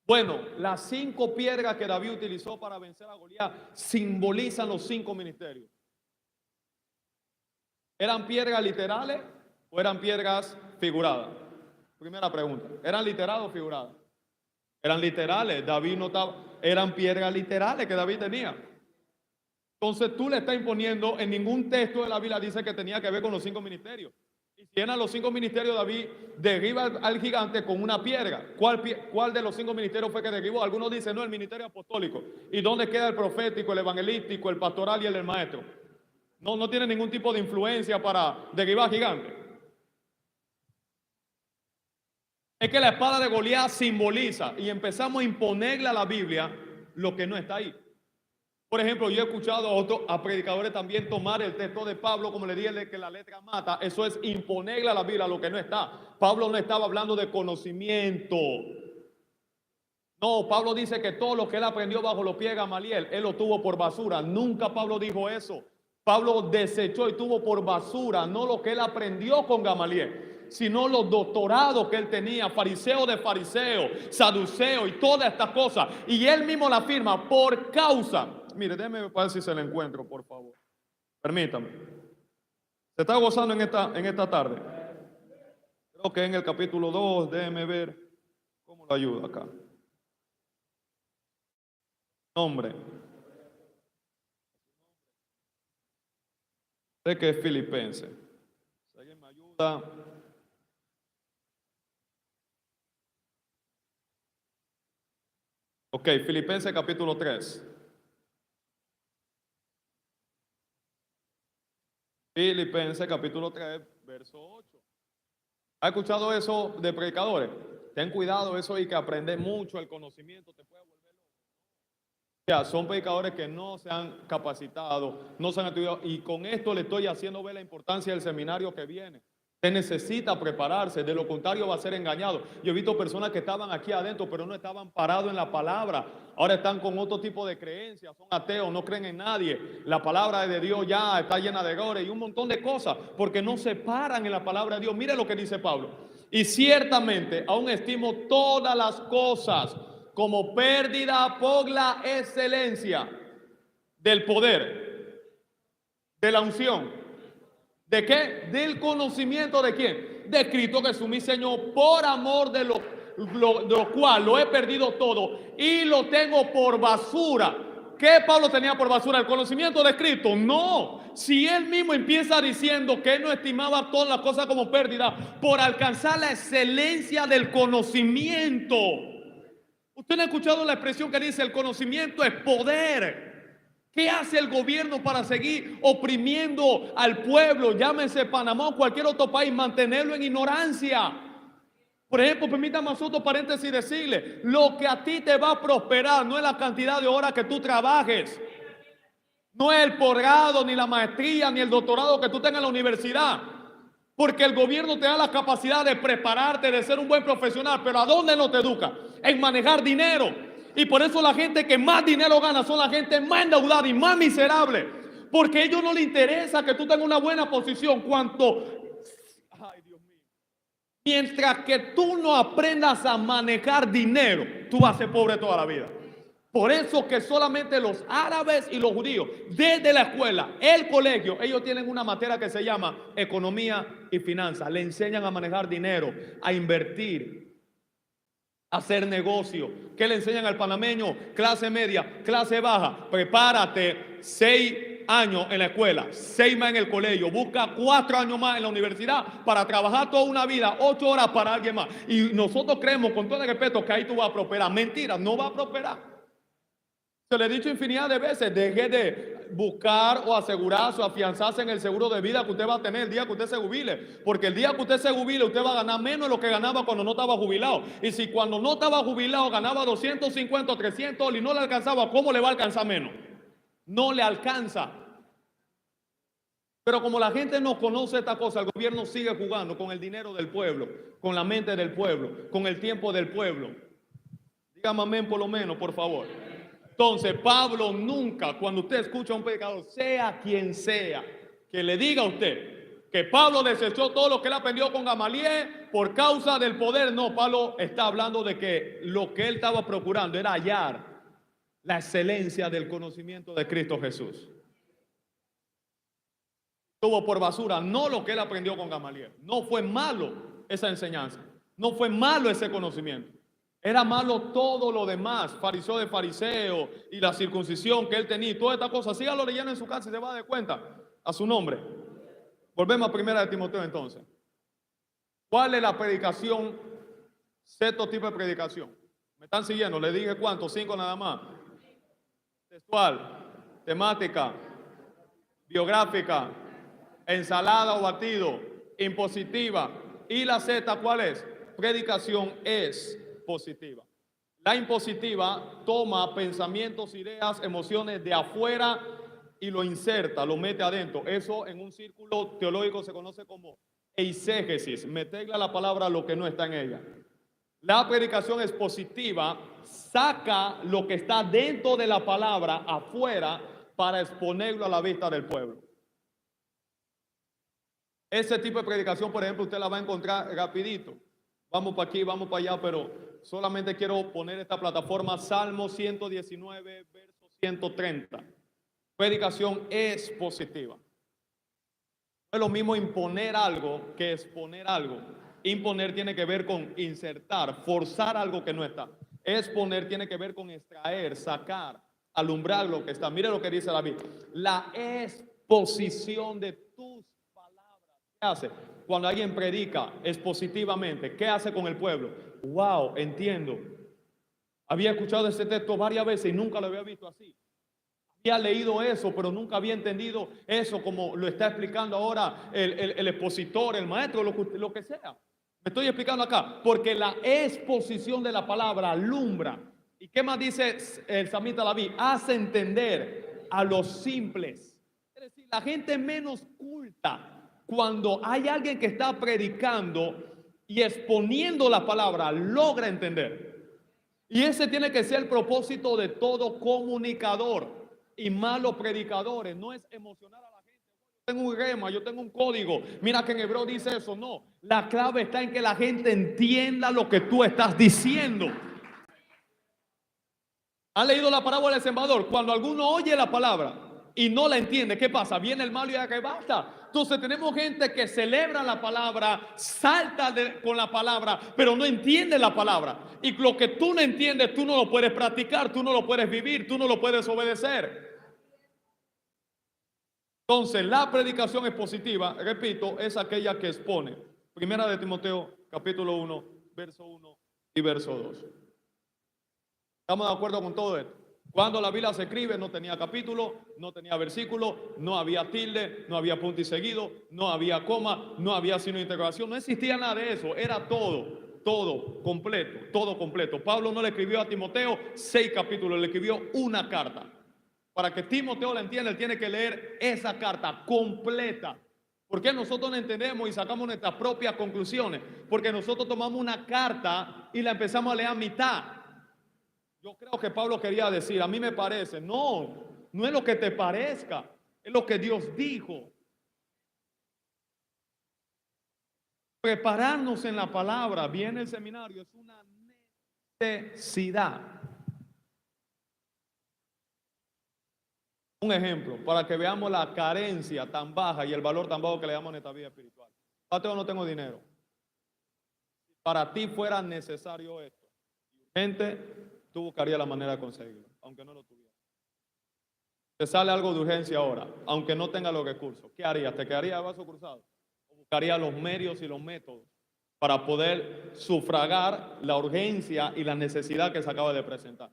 [SPEAKER 2] Bueno, las 5 piedras que David utilizó para vencer a Goliat simbolizan los 5 ministerios. ¿Eran piedras literales o eran piedras figuradas? Primera pregunta. ¿Eran literales o figuradas? Eran literales. David no estaba. Eran piedras literales que David tenía. Entonces tú le estás imponiendo, en ningún texto de la Biblia dice que tenía que ver con los 5 ministerios. Y si eran los 5 ministerios, David derriba al gigante con una piedra. ¿Cuál de los 5 ministerios fue que derribó? Algunos dicen, no, el ministerio apostólico. ¿Y dónde queda el profético, el evangelístico, el pastoral y el del maestro? No tiene ningún tipo de influencia para derribar gigantes. Es que la espada de Goliat simboliza y empezamos a imponerle a la Biblia lo que no está ahí. Por ejemplo, yo he escuchado a predicadores también tomar el texto de Pablo, como le dije, que la letra mata. Eso es imponerle a la Biblia lo que no está. Pablo no estaba hablando de conocimiento. No, Pablo dice que todo lo que él aprendió bajo los pies de Gamaliel, él lo tuvo por basura. Nunca Pablo dijo eso. Pablo desechó y tuvo por basura no lo que él aprendió con Gamaliel, sino los doctorados que él tenía, fariseo de fariseo, saduceo y todas estas cosas. Y él mismo la afirma por causa. Mire, déjeme ver si se la encuentro, por favor. Permítame. ¿Se está gozando en esta tarde? Creo que en el capítulo 2, déjeme ver cómo lo ayuda acá. Nombre. Sé que es Filipenses. Si alguien me ayuda. Ok, Filipenses capítulo 3. Filipenses capítulo 3, verso 8. ¿Ha escuchado eso de predicadores? Ten cuidado, eso hay que aprender mucho, el conocimiento te puede volver loco. Ya, son predicadores que no se han capacitado, no se han estudiado, y con esto le estoy haciendo ver la importancia del seminario que viene. Usted necesita prepararse, de lo contrario va a ser engañado. Yo he visto personas que estaban aquí adentro, pero no estaban parados en la palabra. Ahora están con otro tipo de creencias, son ateos, no creen en nadie. La palabra de Dios ya está llena de errores y un montón de cosas, porque no se paran en la palabra de Dios. Mire lo que dice Pablo. Y ciertamente aún estimo todas las cosas como pérdida por la excelencia del poder, de la unción. ¿De qué? Del conocimiento de quién. De Cristo Jesús, mi Señor, por amor de lo cual lo he perdido todo y lo tengo por basura. ¿Qué Pablo tenía por basura? ¿El conocimiento de Cristo? No. Si él mismo empieza diciendo que él no estimaba todas las cosas como pérdida por alcanzar la excelencia del conocimiento. Usted no ha escuchado la expresión que dice el conocimiento es poder. ¿Qué hace el gobierno para seguir oprimiendo al pueblo? Llámese Panamá o cualquier otro país, mantenerlo en ignorancia. Por ejemplo, permítame hacer otro paréntesis y decirle, lo que a ti te va a prosperar no es la cantidad de horas que tú trabajes, no es el posgrado, ni la maestría, ni el doctorado que tú tengas en la universidad, porque el gobierno te da la capacidad de prepararte, de ser un buen profesional, pero ¿a dónde no te educa? En manejar dinero. Y por eso la gente que más dinero gana son la gente más endeudada y más miserable, porque a ellos no les interesa que tú tengas una buena posición, ay Dios mío, mientras que tú no aprendas a manejar dinero, tú vas a ser pobre toda la vida. Por eso que solamente los árabes y los judíos, desde la escuela, el colegio, ellos tienen una materia que se llama economía y finanzas. Le enseñan a manejar dinero, a invertir, hacer negocio. ¿Qué le enseñan al panameño? Clase media, clase baja. Prepárate 6 años en la escuela, 6 más en el colegio, busca 4 años más en la universidad para trabajar toda una vida, 8 horas para alguien más. Y nosotros creemos, con todo el respeto, que ahí tú vas a prosperar. Mentira, no va a prosperar. Se le he dicho infinidad de veces, deje de buscar o asegurarse o afianzarse en el seguro de vida que usted va a tener el día que usted se jubile, porque el día que usted se jubile usted va a ganar menos de lo que ganaba cuando no estaba jubilado. Y si cuando no estaba jubilado ganaba 250 o 300 y no le alcanzaba, ¿cómo le va a alcanzar menos? No le alcanza. Pero como la gente no conoce esta cosa, el gobierno sigue jugando con el dinero del pueblo, con la mente del pueblo, con el tiempo del pueblo. Dígame amén por lo menos, por favor. Entonces, Pablo nunca, cuando usted escucha a un predicador, sea quien sea, que le diga a usted que Pablo desechó todo lo que él aprendió con Gamaliel por causa del poder. No, Pablo está hablando de que lo que él estaba procurando era hallar la excelencia del conocimiento de Cristo Jesús. Tuvo por basura no lo que él aprendió con Gamaliel. No fue malo esa enseñanza, no fue malo ese conocimiento. Era malo todo lo demás, fariseo de fariseo y la circuncisión que él tenía y toda esta cosa. Sígalo leyendo en su casa y se va a dar cuenta a su nombre. Volvemos a 1 de Timoteo entonces. ¿Cuál es la predicación? Sexto tipo de predicación. ¿Me están siguiendo? Le dije cuánto, 5 nada más. Textual, temática, biográfica, ensalada o batido, impositiva. Y la sexta, ¿cuál es? Predicación es positiva. La impositiva toma pensamientos, ideas, emociones de afuera y lo inserta, lo mete adentro. Eso en un círculo teológico se conoce como eisegesis, meterle a la palabra lo que no está en ella. La predicación expositiva saca lo que está dentro de la palabra afuera para exponerlo a la vista del pueblo. Ese tipo de predicación, por ejemplo, usted la va a encontrar rapidito. Vamos para aquí, vamos para allá, pero solamente quiero poner esta plataforma, Salmo 119, verso 130. Predicación expositiva. No es lo mismo imponer algo que exponer algo. Imponer tiene que ver con insertar, forzar algo que no está. Exponer tiene que ver con extraer, sacar, alumbrar lo que está. Mire lo que dice David. La exposición de tus palabras. ¿Qué hace? Cuando alguien predica expositivamente, ¿qué hace con el pueblo? Wow, entiendo. Había escuchado ese texto varias veces y nunca lo había visto así. Había leído eso, pero nunca había entendido eso como lo está explicando ahora el expositor, el maestro, lo que sea. Me estoy explicando acá, porque la exposición de la palabra alumbra. ¿Y qué más dice el salmista David? Hace entender a los simples. Es decir, la gente menos culta, cuando hay alguien que está predicando y exponiendo la palabra, logra entender. Y ese tiene que ser el propósito de todo comunicador y malos predicadores. No es emocionar a la gente. Yo tengo un rema, yo tengo un código. Mira que en hebreo dice eso. No, la clave está en que la gente entienda lo que tú estás diciendo. ¿Han leído la parábola del sembrador? Cuando alguno oye la palabra y no la entiende, ¿qué pasa? Viene el malo y arrebata. Entonces tenemos gente que celebra la palabra, salta con la palabra, pero no entiende la palabra. Y lo que tú no entiendes, tú no lo puedes practicar, tú no lo puedes vivir, tú no lo puedes obedecer. Entonces la predicación expositiva, repito, es aquella que expone. Primera de Timoteo, capítulo 1, verso 1 y verso 2. ¿Estamos de acuerdo con todo esto? Cuando la Biblia se escribe no tenía capítulo, no tenía versículo, no había tilde, no había punto y seguido, no había coma, no había signo de interrogación, no existía nada de eso, era todo completo. Pablo no le escribió a Timoteo 6 capítulos, le escribió una carta. Para que Timoteo la entienda, él tiene que leer esa carta completa. ¿Por qué nosotros no entendemos y sacamos nuestras propias conclusiones? Porque nosotros tomamos una carta y la empezamos a leer a mitad. Yo creo que Pablo quería decir, a mí me parece, no es lo que te parezca, es lo que Dios dijo. Prepararnos en la palabra, viene el seminario, es una necesidad. Un ejemplo, para que veamos la carencia tan baja y el valor tan bajo que le damos en esta vida espiritual. Pastor, no tengo dinero. Para ti fuera necesario esto. Gente, tú buscarías la manera de conseguirlo, aunque no lo tuviera. Te sale algo de urgencia ahora, aunque no tenga los recursos. ¿Qué harías? ¿Te quedarías de brazo cruzado? ¿O buscarías los medios y los métodos para poder sufragar la urgencia y la necesidad que se acaba de presentar?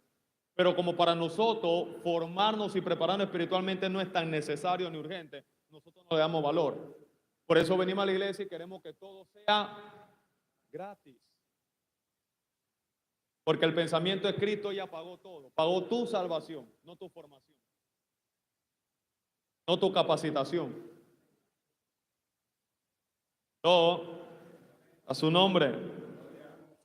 [SPEAKER 2] Pero como para nosotros formarnos y prepararnos espiritualmente no es tan necesario ni urgente, nosotros no le damos valor. Por eso venimos a la iglesia y queremos que todo sea gratis. Porque el pensamiento escrito ya pagó todo. Pagó tu salvación, no tu formación, no tu capacitación. No, a su nombre.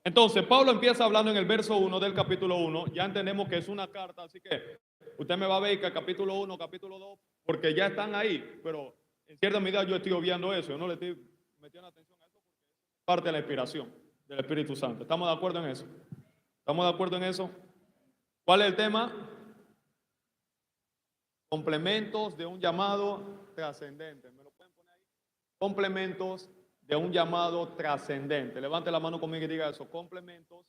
[SPEAKER 2] Entonces, Pablo empieza hablando en el verso 1 del capítulo 1. Ya entendemos que es una carta, así que usted me va a ver que el capítulo 1, capítulo 2, porque ya están ahí, pero en cierta medida yo estoy obviando eso. Yo no le estoy metiendo atención a eso porque es parte de la inspiración del Espíritu Santo. ¿Estamos de acuerdo en eso? ¿Estamos de acuerdo en eso? ¿Cuál es el tema? Complementos de un llamado trascendente. ¿Me lo pueden poner ahí? Complementos de un llamado trascendente. Levante la mano conmigo y diga eso. Complementos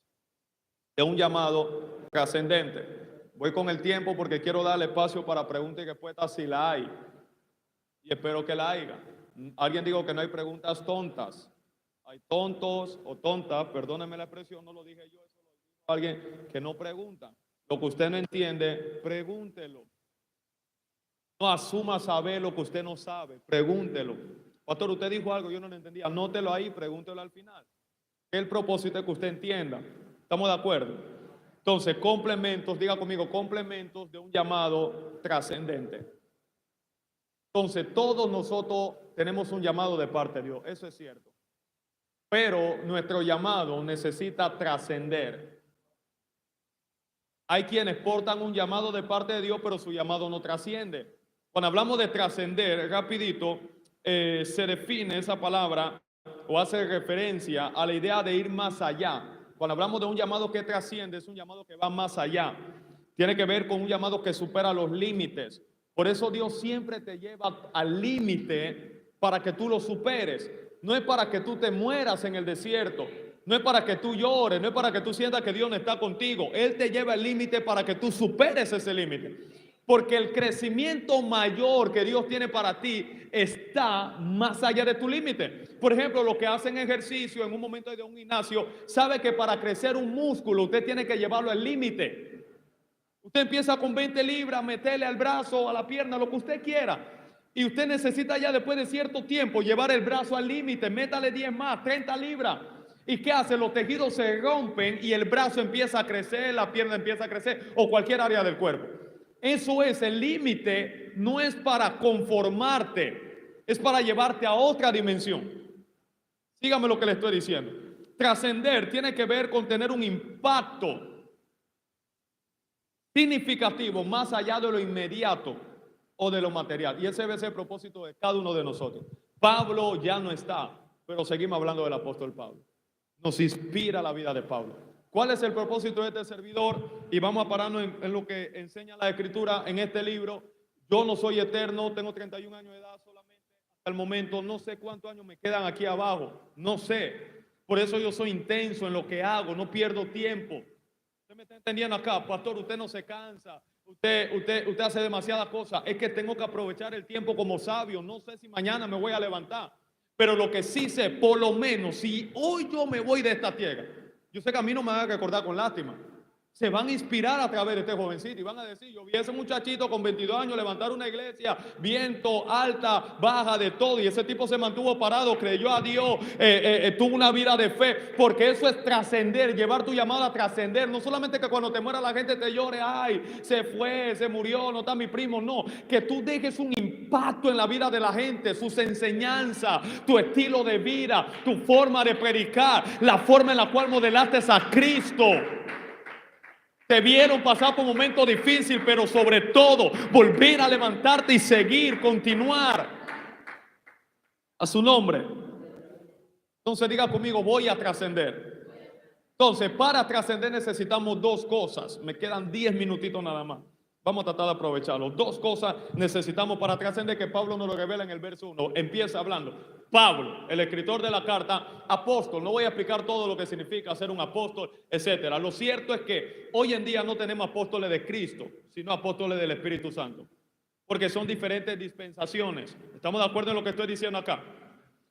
[SPEAKER 2] de un llamado trascendente. Voy con el tiempo porque quiero darle espacio para preguntas y respuestas si la hay. Y espero que la haya. Alguien dijo que no hay preguntas tontas. Hay tontos o tontas, perdónenme la expresión, no lo dije yo, eso lo dijo alguien que no pregunta. Lo que usted no entiende, pregúntelo. No asuma saber lo que usted no sabe, pregúntelo. Pastor, usted dijo algo, yo no lo entendía. Anótelo ahí, pregúntelo al final. El propósito es que usted entienda. ¿Estamos de acuerdo? Entonces, complementos, diga conmigo, complementos de un llamado trascendente. Entonces, todos nosotros tenemos un llamado de parte de Dios, eso es cierto. Pero nuestro llamado necesita trascender. Hay quienes portan un llamado de parte de Dios, pero su llamado no trasciende. Cuando hablamos de trascender, rapidito, se define esa palabra o hace referencia a la idea de ir más allá. Cuando hablamos de un llamado que trasciende, es un llamado que va más allá. Tiene que ver con un llamado que supera los límites. Por eso Dios siempre te lleva al límite para que tú lo superes. No es para que tú te mueras en el desierto. No es para que tú llores. No es para que tú sientas que Dios no está contigo. Él te lleva al límite para que tú superes ese límite. Porque el crecimiento mayor que Dios tiene para ti está más allá de tu límite. Por ejemplo, los que hacen ejercicio en un momento de un gimnasio, sabe que para crecer un músculo usted tiene que llevarlo al límite. Usted empieza con 20 libras, meterle al brazo, a la pierna, lo que usted quiera. Y usted necesita ya después de cierto tiempo llevar el brazo al límite, métale 10 más, 30 libras. ¿Y qué hace? Los tejidos se rompen y el brazo empieza a crecer, la pierna empieza a crecer o cualquier área del cuerpo. Eso es, el límite no es para conformarte. es para llevarte a otra dimensión. Sígame lo que le estoy diciendo. Trascender tiene que ver con tener un impacto significativo más allá de lo inmediato o de lo material. Y ese debe ser el propósito de cada uno de nosotros. Pablo ya no está, pero seguimos hablando del apóstol Pablo. Nos inspira la vida de Pablo. ¿Cuál es el propósito de este servidor? Y vamos a pararnos en lo que enseña la Escritura en este libro. Yo no soy eterno, tengo 31 años de edad solamente hasta el momento. No sé cuántos años me quedan aquí abajo, no sé. Por eso yo soy intenso en lo que hago, no pierdo tiempo. Usted me está entendiendo acá, pastor, usted no se cansa. Usted hace demasiadas cosas. Es que tengo que aprovechar el tiempo como sabio. No sé si mañana me voy a levantar. Pero lo que sí sé, por lo menos, si hoy yo me voy de esta tierra, yo sé que a mí no me van a recordar con lástima. Se van a inspirar a través de este jovencito y van a decir, yo vi a ese muchachito con 22 años levantar una iglesia, viento, alta, baja, de todo, y ese tipo se mantuvo parado, creyó a Dios, tuvo una vida de fe, porque eso es trascender, llevar tu llamada a trascender. No solamente que cuando te muera la gente te llore, ay, se fue, se murió, no está mi primo, no, que tú dejes un impacto en la vida de la gente, sus enseñanzas, tu estilo de vida, tu forma de predicar, la forma en la cual modelaste a Cristo. Te vieron pasar por momentos difíciles, pero sobre todo volver a levantarte y seguir, continuar. A su nombre. Entonces diga conmigo, voy a trascender. Entonces, para trascender necesitamos dos cosas. Me quedan 10 minutitos nada más. Vamos a tratar de aprovecharlo. Dos cosas necesitamos para trascender, que Pablo nos lo revela en el verso 1. Empieza hablando. Pablo, el escritor de la carta, apóstol. No voy a explicar todo lo que significa ser un apóstol, etcétera. Lo cierto es que hoy en día no tenemos apóstoles de Cristo, sino apóstoles del Espíritu Santo, porque son diferentes dispensaciones. ¿Estamos de acuerdo en lo que estoy diciendo acá?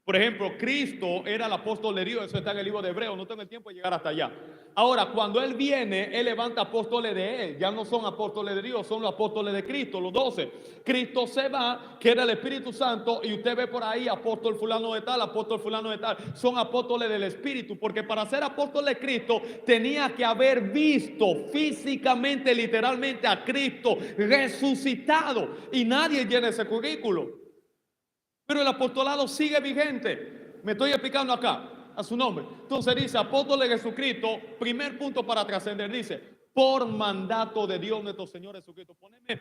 [SPEAKER 2] Por ejemplo, Cristo era el apóstol de Dios, eso está en el libro de Hebreos, no tengo el tiempo de llegar hasta allá. Ahora, cuando Él viene, Él levanta apóstoles de Él, ya no son apóstoles de Dios, son los apóstoles de Cristo, los 12. Cristo se va, queda el Espíritu Santo, y usted ve por ahí apóstol fulano de tal, apóstol fulano de tal, son apóstoles del Espíritu, porque para ser apóstol de Cristo tenía que haber visto físicamente, literalmente a Cristo resucitado, y nadie llena ese currículo. Pero el apostolado sigue vigente. Me estoy explicando acá, a su nombre. Entonces dice, apóstol de Jesucristo, primer punto para trascender, dice, por mandato de Dios nuestro Señor Jesucristo. Poneme.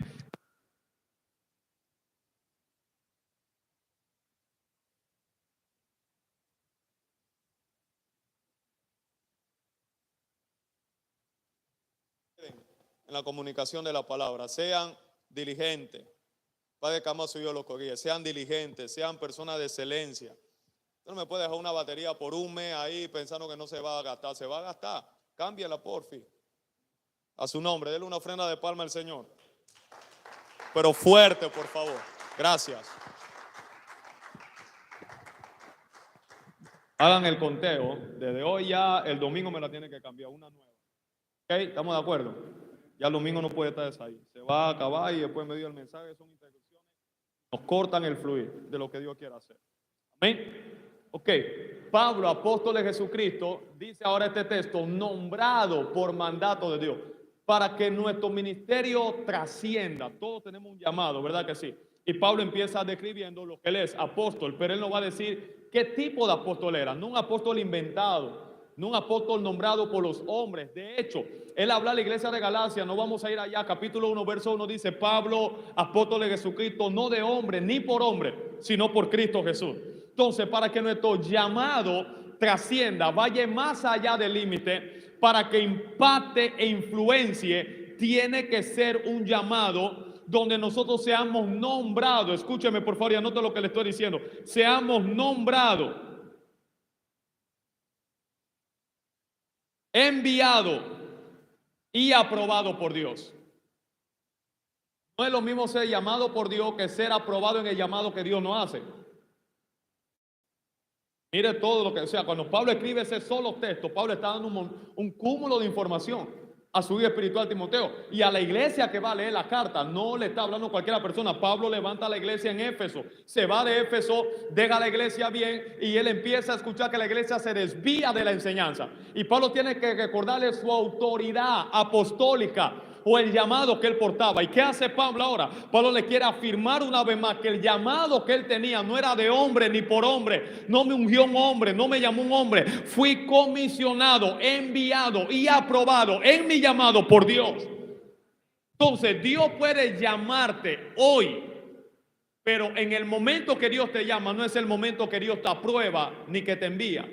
[SPEAKER 1] En la comunicación de la palabra, sean diligentes. Padre Camaso, yo lo corrige, sean diligentes, sean personas de excelencia. Usted no me puede dejar una batería por un mes ahí pensando que no se va a gastar. Se va a gastar, cámbiala porfi. A su nombre, denle una ofrenda de palma al Señor. Pero fuerte, por favor. Gracias.
[SPEAKER 2] Hagan el conteo, desde hoy ya el domingo me la tienen que cambiar, una nueva. ¿Ok? ¿Estamos de acuerdo? Ya el domingo no puede estar esa ahí. Se va a acabar y después me dio el mensaje, son interrupciones. Nos cortan el fluir de lo que Dios quiere hacer. Amén. Ok. Pablo, apóstol de Jesucristo, dice ahora este texto, nombrado por mandato de Dios, para que nuestro ministerio trascienda. Todos tenemos un llamado, ¿verdad que sí? Y Pablo empieza describiendo lo que él es, apóstol, pero él no va a decir qué tipo de apóstol era, no un apóstol inventado, no un apóstol nombrado por los hombres. De hecho, él habla a la iglesia de Galacia, no vamos a ir allá, capítulo 1, verso 1 dice, Pablo, apóstol de Jesucristo, no de hombre, ni por hombre, sino por Cristo Jesús. Entonces, para que nuestro llamado trascienda, vaya más allá del límite, para que impacte e influencie, tiene que ser un llamado donde nosotros seamos nombrados. Escúcheme por favor y anote lo que le estoy diciendo. Seamos nombrados, enviado y aprobado por Dios. No es lo mismo ser llamado por Dios que ser aprobado en el llamado que Dios nos hace. Mire todo lo que, o sea, cuando Pablo escribe ese solo texto, Pablo está dando un cúmulo de información a su hijo espiritual Timoteo y a la iglesia que va a leer la carta. No le está hablando cualquiera persona. Pablo levanta la iglesia en Éfeso, se va de Éfeso, deja la iglesia bien y él empieza a escuchar que la iglesia se desvía de la enseñanza. Y Pablo tiene que recordarle su autoridad apostólica o el llamado que él portaba. ¿Y qué hace Pablo ahora? Pablo le quiere afirmar una vez más que el llamado que él tenía no era de hombre ni por hombre. No me ungió un hombre, no me llamó un hombre. Fui comisionado, enviado y aprobado en mi llamado por Dios. Entonces Dios puede llamarte hoy, pero en el momento que Dios te llama no es el momento que Dios te aprueba ni que te envía.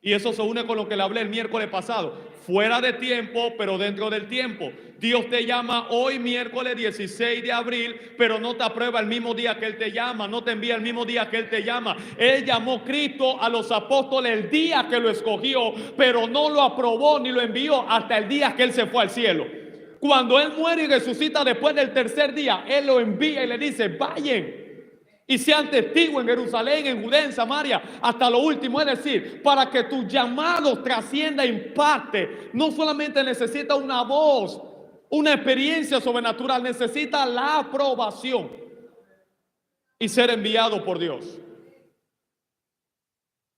[SPEAKER 2] Y eso se une con lo que le hablé el miércoles pasado. Fuera de tiempo, pero dentro del tiempo. Dios te llama hoy miércoles 16 de abril, pero no te aprueba el mismo día que Él te llama, no te envía el mismo día que Él te llama. Él llamó a Cristo a los apóstoles el día que lo escogió, pero no lo aprobó ni lo envió hasta el día que Él se fue al cielo. Cuando Él muere y resucita después del tercer día, Él lo envía y le dice, vayan y sean testigos en Jerusalén, en Judea, en Samaria, hasta lo último. Es decir, para que tu llamado trascienda, impacte, no solamente necesita una voz, una experiencia sobrenatural, necesita la aprobación y ser enviado por Dios.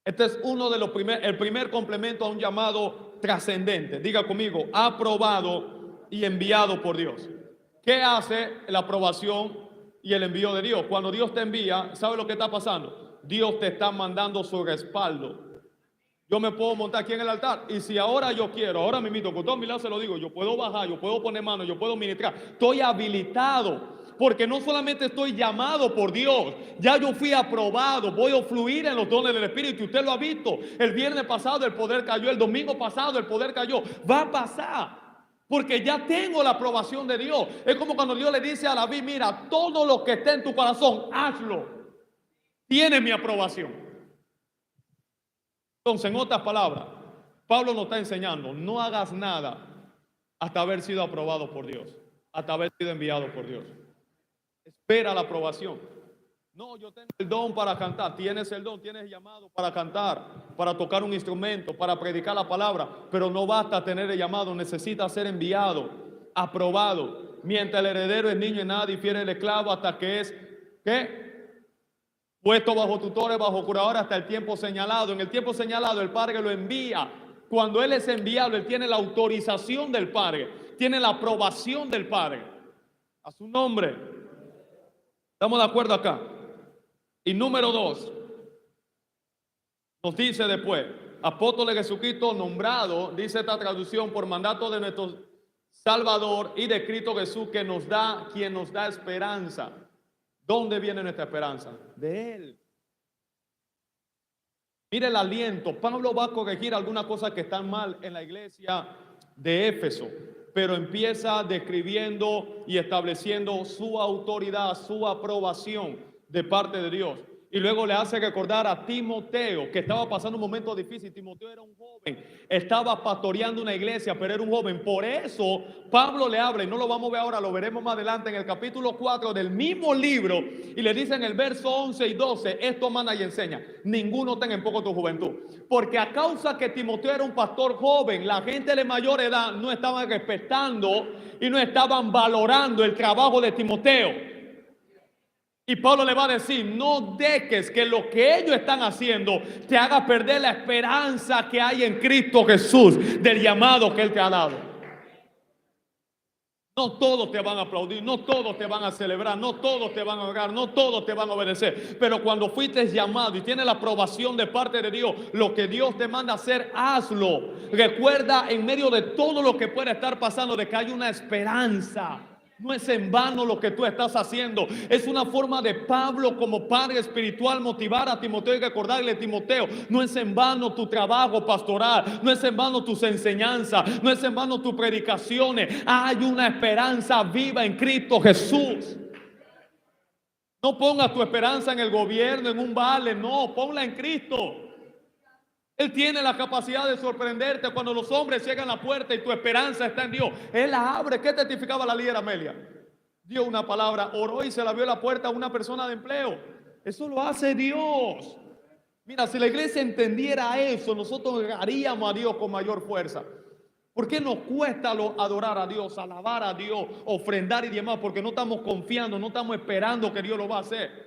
[SPEAKER 2] Este es uno de los el primer complemento a un llamado trascendente. Diga conmigo, aprobado y enviado por Dios. ¿Qué hace la aprobación y el envío de Dios? Cuando Dios te envía, ¿sabe lo que está pasando? Dios te está mandando su respaldo. Yo me puedo montar aquí en el altar y si ahora yo quiero, ahora mismo con todo mi lado se lo digo, yo puedo bajar, yo puedo poner mano, yo puedo ministrar. Estoy habilitado. Porque no solamente estoy llamado por Dios, ya yo fui aprobado, voy a fluir en los dones del Espíritu. Usted lo ha visto, el viernes pasado el poder cayó, el domingo pasado el poder cayó. Va a pasar. Porque ya tengo la aprobación de Dios. Es como cuando Dios le dice a David, mira, todo lo que esté en tu corazón, hazlo. Tiene mi aprobación. Entonces, en otras palabras, Pablo nos está enseñando, no hagas nada hasta haber sido aprobado por Dios, hasta haber sido enviado por Dios. Espera la aprobación. No, yo tengo el don para cantar. Tienes el don, tienes el llamado para cantar, para tocar un instrumento, para predicar la palabra. Pero no basta tener el llamado, necesita ser enviado, aprobado. Mientras el heredero es niño y nada difiere el esclavo hasta que es, ¿qué? Puesto bajo tutores, bajo curadores hasta el tiempo señalado. En el tiempo señalado el Padre lo envía. Cuando Él es enviado, Él tiene la autorización del Padre, tiene la aprobación del Padre. A su nombre. ¿Estamos de acuerdo acá? Y número 2, nos dice después, apóstol de Jesucristo nombrado, dice esta traducción, por mandato de nuestro Salvador y de Cristo Jesús, que nos da, quien nos da esperanza. ¿Dónde viene nuestra esperanza? De Él. Mire el aliento. Pablo va a corregir algunas cosas que están mal en la iglesia de Éfeso, pero empieza describiendo y estableciendo su autoridad, su aprobación de parte de Dios. Y luego le hace recordar a Timoteo, que estaba pasando un momento difícil. Timoteo era un joven, estaba pastoreando una iglesia, pero era un joven. Por eso Pablo le habla, y no lo vamos a ver ahora, lo veremos más adelante en el capítulo 4 del mismo libro, y le dice en el verso 11 y 12, esto manda y enseña, ninguno tenga en poco tu juventud, porque a causa que Timoteo era un pastor joven, la gente de mayor edad no estaban respetando y no estaban valorando el trabajo de Timoteo. Y Pablo le va a decir, no dejes que lo que ellos están haciendo te haga perder la esperanza que hay en Cristo Jesús, del llamado que Él te ha dado. No todos te van a aplaudir, no todos te van a celebrar, no todos te van a orar, no todos te van a obedecer. Pero cuando fuiste llamado y tienes la aprobación de parte de Dios, lo que Dios te manda hacer, hazlo. Recuerda en medio de todo lo que pueda estar pasando de que hay una esperanza. No es en vano lo que tú estás haciendo. Es una forma de Pablo como padre espiritual motivar a Timoteo y recordarle a Timoteo, no es en vano tu trabajo pastoral, no es en vano tus enseñanzas, no es en vano tus predicaciones. Hay una esperanza viva en Cristo Jesús. No pongas tu esperanza en el gobierno, en un vale, no, ponla en Cristo. Él tiene la capacidad de sorprenderte cuando los hombres cierran la puerta y tu esperanza está en Dios. Él la abre. ¿Qué testificaba la líder Amelia? Dio una palabra, oró y se la abrió la puerta a una persona de empleo. Eso lo hace Dios. Mira, si la iglesia entendiera eso, nosotros haríamos a Dios con mayor fuerza. ¿Por qué nos cuesta adorar a Dios, alabar a Dios, ofrendar y demás? Porque no estamos confiando, no estamos esperando que Dios lo va a hacer.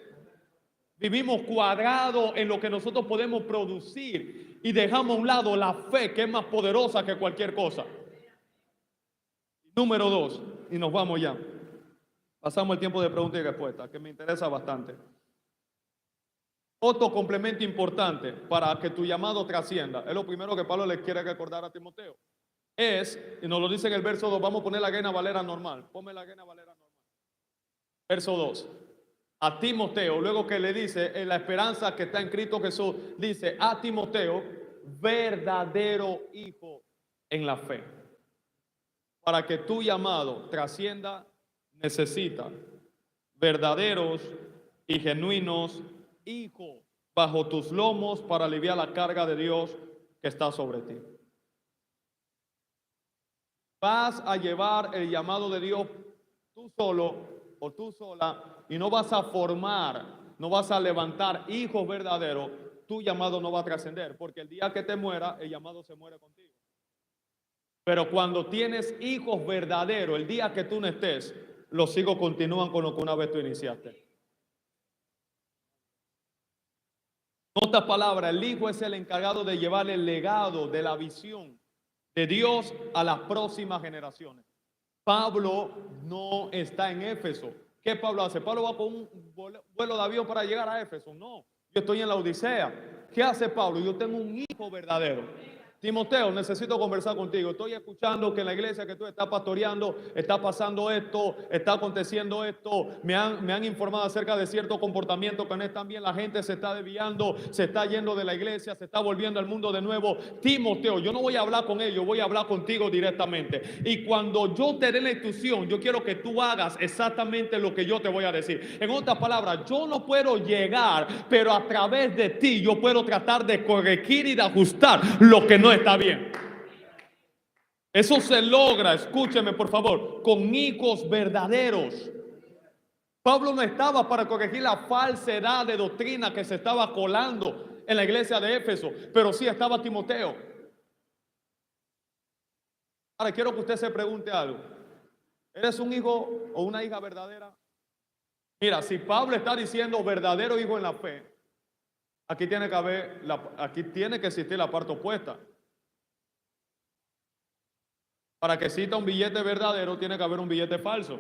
[SPEAKER 2] Vivimos cuadrados en lo que nosotros podemos producir y dejamos a un lado la fe, que es más poderosa que cualquier cosa. Número 2, y nos vamos ya. Pasamos el tiempo de preguntas y respuestas, que me interesa bastante. Otro complemento importante para que tu llamado trascienda, es lo primero que Pablo le quiere recordar a Timoteo. Y nos lo dice en el verso 2, vamos a poner la Reina Valera normal. Ponme la Reina Valera normal. Verso 2. A Timoteo, luego que le dice en la esperanza que está en Cristo Jesús, dice a Timoteo, verdadero hijo en la fe. Para que tu llamado trascienda, necesita verdaderos y genuinos hijos bajo tus lomos para aliviar la carga de Dios que está sobre ti. Vas a llevar el llamado de Dios tú solo o tú sola y no vas a formar, no vas a levantar hijos verdaderos, tu llamado no va a trascender, porque el día que te muera, el llamado se muere contigo. Pero cuando tienes hijos verdaderos, el día que tú no estés, los hijos continúan con lo que una vez tú iniciaste. En otras palabras, el hijo es el encargado de llevar el legado de la visión de Dios a las próximas generaciones. Pablo no está en Éfeso. ¿Qué Pablo hace? Pablo va con un vuelo de avión para llegar a Éfeso. No, yo estoy en la Odisea. ¿Qué hace Pablo? Yo tengo un hijo verdadero. Timoteo, necesito conversar contigo. Estoy escuchando que en la iglesia que tú estás pastoreando está pasando esto, está aconteciendo esto. Me han informado acerca de cierto comportamiento que no están bien. La gente se está desviando, se está yendo de la iglesia, se está volviendo al mundo de nuevo. Timoteo, yo no voy a hablar con ellos, voy a hablar contigo directamente. Y cuando yo te dé la instrucción, yo quiero que tú hagas exactamente lo que yo te voy a decir. En otras palabras, yo no puedo llegar, pero a través de ti yo puedo tratar de corregir y de ajustar lo que no está bien. Eso se logra, escúcheme por favor, con hijos verdaderos. Pablo no estaba para corregir la falsedad de doctrina que se estaba colando en la iglesia de Éfeso, pero sí estaba Timoteo. Ahora quiero que usted se pregunte algo. ¿Eres un hijo o una hija verdadera? Mira, si Pablo está diciendo verdadero hijo en la fe, aquí tiene que existir la parte opuesta. Para que exista un billete verdadero, tiene que haber un billete falso.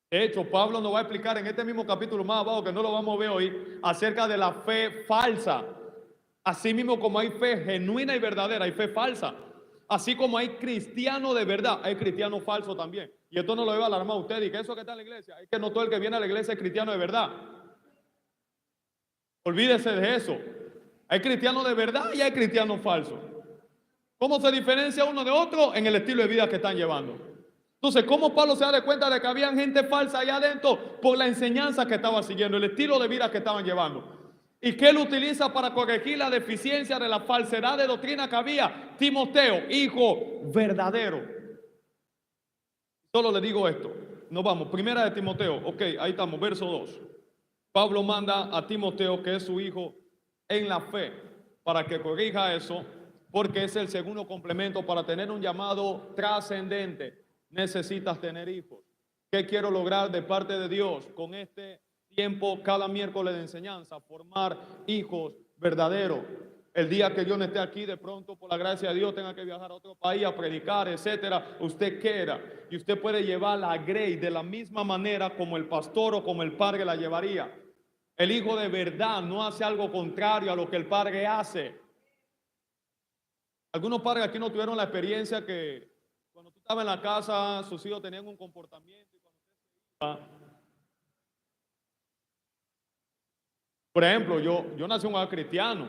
[SPEAKER 2] De hecho, Pablo nos va a explicar en este mismo capítulo más abajo, que no lo vamos a ver hoy, acerca de la fe falsa. Así mismo como hay fe genuina y verdadera, hay fe falsa. Así como hay cristiano de verdad, hay cristiano falso también. Y esto no lo debe alarmar a usted, y que eso que está en la iglesia, es que no todo el que viene a la iglesia es cristiano de verdad. Olvídese de eso. Hay cristianos de verdad y hay cristianos falsos. ¿Cómo se diferencia uno de otro? En el estilo de vida que están llevando. Entonces, ¿cómo Pablo se da cuenta de que había gente falsa allá adentro? Por la enseñanza que estaba siguiendo, el estilo de vida que estaban llevando. ¿Y qué él utiliza para corregir la deficiencia de la falsedad de doctrina que había? Timoteo, hijo verdadero. Solo le digo esto. Nos vamos. Primera de Timoteo. Ok, ahí estamos, verso 2. Pablo manda a Timoteo, que es su hijo, en la fe, para que corrija eso, porque es el segundo complemento para tener un llamado trascendente. Necesitas tener hijos. ¿Qué quiero lograr de parte de Dios con este tiempo cada miércoles de enseñanza? Formar hijos verdaderos. El día que yo no esté aquí, de pronto, por la gracia de Dios, tenga que viajar a otro país a predicar, etcétera, usted quiera. Y usted puede llevar la grey de la misma manera como el pastor o como el padre la llevaría. El hijo de verdad no hace algo contrario a lo que el padre hace. Algunos padres aquí no tuvieron la experiencia que cuando tú estabas en la casa, sus hijos tenían un comportamiento. Y cuando usted se iba, por ejemplo, yo nací un hogar cristiano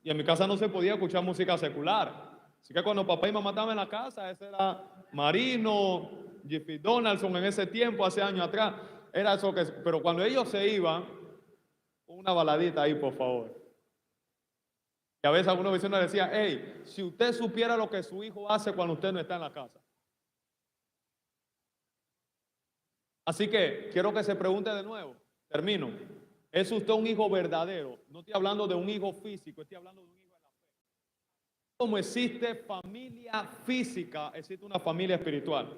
[SPEAKER 2] y en mi casa no se podía escuchar música secular. Así que cuando papá y mamá estaban en la casa, ese era Marino, Jeffrey Donaldson en ese tiempo, hace años atrás. Era eso que, pero cuando ellos se iban, una baladita ahí, por favor. Y a veces algunos vecinos decían, hey, si usted supiera lo que su hijo hace cuando usted no está en la casa. Así que quiero que se pregunte de nuevo. Termino. ¿Es usted un hijo verdadero? No estoy hablando de un hijo físico, estoy hablando de un hijo de la fe. Como existe familia física, existe una familia espiritual.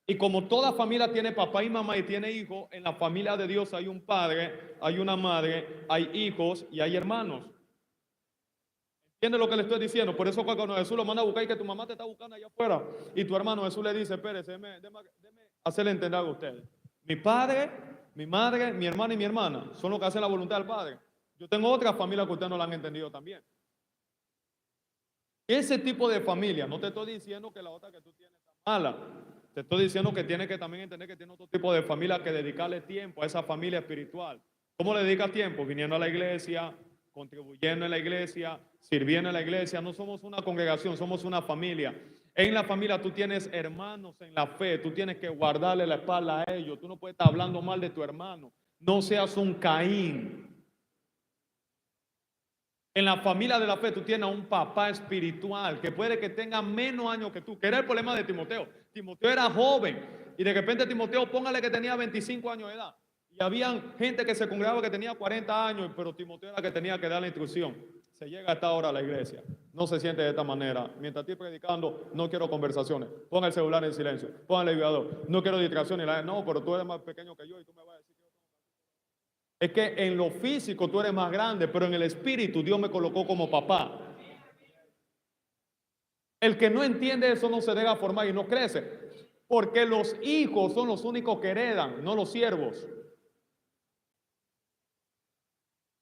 [SPEAKER 2] Y como toda familia tiene papá y mamá y tiene hijos, en la familia de Dios hay un padre, hay una madre, hay hijos y hay hermanos. ¿Entiende lo que le estoy diciendo? Por eso cuando Jesús lo manda a buscar y que tu mamá te está buscando allá afuera y tu hermano Jesús le dice, espérese, déme hacerle entender algo a ustedes. Mi padre, mi madre, mi hermano y mi hermana son los que hacen la voluntad del Padre. Yo tengo otra familia que ustedes no la han entendido también. Ese tipo de familia, no te estoy diciendo que la otra que tú tienes está mala. Te estoy diciendo que tienes que también entender que tiene otro tipo de familia que dedicarle tiempo a esa familia espiritual. ¿Cómo le dedicas tiempo? Viniendo a la iglesia, contribuyendo en la iglesia, sirviendo en la iglesia. No somos una congregación, somos una familia. En la familia tú tienes hermanos en la fe, tú tienes que guardarle la espalda a ellos. Tú no puedes estar hablando mal de tu hermano. No seas un Caín. En la familia de la fe tú tienes a un papá espiritual que puede que tenga menos años que tú, que era el problema de Timoteo. Timoteo era joven y de repente Timoteo, póngale que tenía 25 años de edad. Y había gente que se congregaba que tenía 40 años, pero Timoteo era que tenía que dar la instrucción. Se llega a esta hora a la iglesia, no se siente de esta manera. Mientras estoy predicando, no quiero conversaciones. Ponga el celular en silencio, ponga el vibrador. No quiero distracciones. No, pero tú eres más pequeño que yo y tú me vas a decir. Es que en lo físico tú eres más grande, pero en el espíritu Dios me colocó como papá. El que no entiende eso no se deja formar y no crece. Porque los hijos son los únicos que heredan, no los siervos.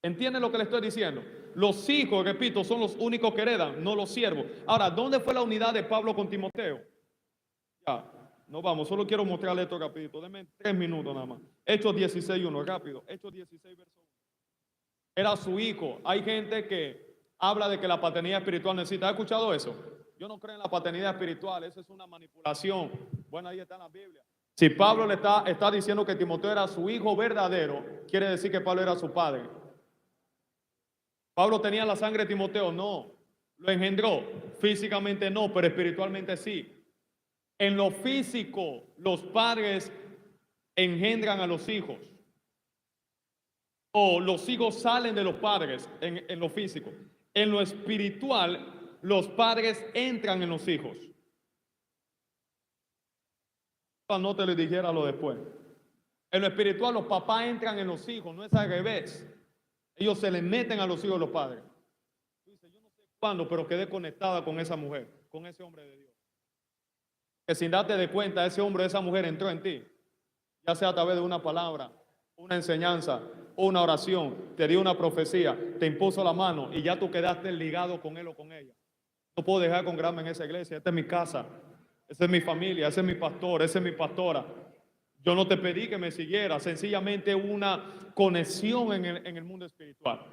[SPEAKER 2] ¿Entienden lo que le estoy diciendo? Los hijos, repito, son los únicos que heredan, no los siervos. Ahora, ¿dónde fue la unidad de Pablo con Timoteo? Ya, no vamos, solo quiero mostrarle esto rapidito. Denme 3 minutos nada más. Hechos 16:1, rápido. Hechos 16, verso 1. Era su hijo. Hay gente que habla de que la paternidad espiritual necesita. ¿Ha escuchado eso? Yo no creo en la paternidad espiritual, eso es una manipulación. Bueno, ahí está en la Biblia. Si Pablo le está diciendo que Timoteo era su hijo verdadero, quiere decir que Pablo era su padre. ¿Pablo tenía la sangre de Timoteo? No. ¿Lo engendró? Físicamente no, pero espiritualmente sí. En lo físico, los padres engendran a los hijos. O los hijos salen de los padres en lo físico. En lo espiritual, los padres entran en los hijos. No te lo dijera lo después. En lo espiritual, los papás entran en los hijos, no es al revés. Ellos se le meten a los hijos de los padres. Dice, yo no sé cuándo, pero quedé conectada con esa mujer, con ese hombre de Dios. Que sin darte de cuenta, ese hombre, esa mujer entró en ti. Ya sea a través de una palabra, una enseñanza, una oración, te dio una profecía, te impuso la mano y ya tú quedaste ligado con él o con ella. No puedo dejar con grama en esa iglesia, esta es mi casa, esa es mi familia, ese es mi pastor, esa es mi pastora. Yo no te pedí que me siguieras, sencillamente una conexión en el mundo espiritual.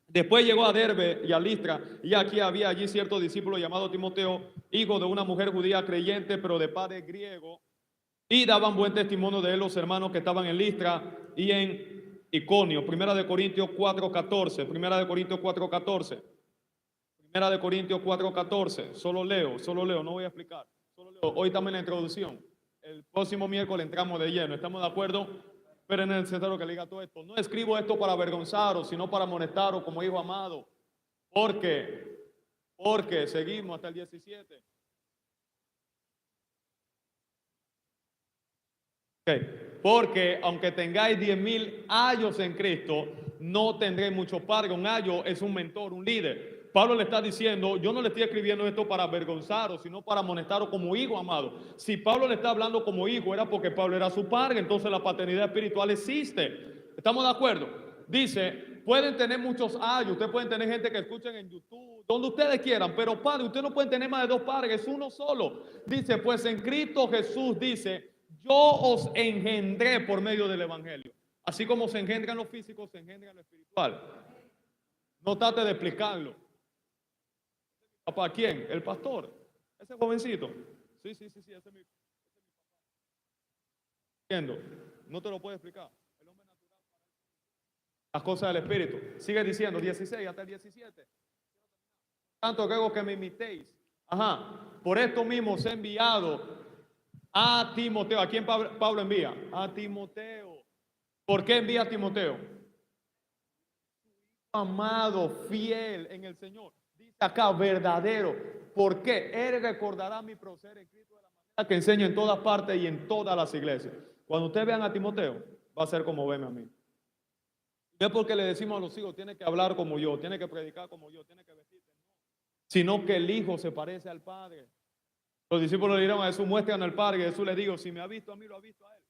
[SPEAKER 2] Después llegó a Derbe y a Listra, y aquí había allí cierto discípulo llamado Timoteo, hijo de una mujer judía creyente, pero de padre griego, y daban buen testimonio de él los hermanos que estaban en Listra y en Iconio. Primera de Corintios 4:14, Primera de Corintios 4:14, Primera de Corintios 4:14, solo leo, no voy a explicar, solo leo. Hoy estamos en la introducción. El próximo miércoles entramos de lleno. ¿Estamos de acuerdo? Pero es necesario que le diga todo esto. No escribo esto para avergonzaros, sino para amonestaros como hijo amado. Porque seguimos hasta el 17. Okay. Porque aunque tengáis 10,000 años en Cristo, no tendréis mucho padre. Un ayo es un mentor, un líder. Pablo le está diciendo, yo no le estoy escribiendo esto para avergonzaros, sino para amonestaros como hijo amado. Si Pablo le está hablando como hijo, era porque Pablo era su padre, entonces la paternidad espiritual existe. ¿Estamos de acuerdo? Dice, pueden tener muchos ayos, ustedes pueden tener gente que escuchen en YouTube, donde ustedes quieran, pero padre, ustedes no pueden tener más de 2 padres, es uno solo. Dice, pues en Cristo Jesús dice, yo os engendré por medio del evangelio. Así como se engendran los físicos, se engendra lo espiritual. No trate de explicarlo. ¿Para quién? El pastor. Ese jovencito. Sí, ese es mi papá. Entiendo. No te lo puedo explicar. El hombre natural. Las cosas del espíritu. Sigue diciendo, 16 hasta el 17. Tanto ruego que me imitéis. Ajá. Por esto mismo os he enviado a Timoteo. ¿A quién Pablo envía? A Timoteo. ¿Por qué envía a Timoteo? Amado, fiel en el Señor. Dice acá, verdadero. ¿Por qué? Él recordará mi proceder escrito de la manera que enseño en todas partes y en todas las iglesias. Cuando ustedes vean a Timoteo, va a ser como venme a mí. No es porque le decimos a los hijos, tiene que hablar como yo, tiene que predicar como yo, tiene que vestirse, no, sino que el hijo se parece al padre. Los discípulos le dijeron a Jesús, muéstranos al Padre. Y Jesús le dijo, si me ha visto a mí, lo ha visto a él.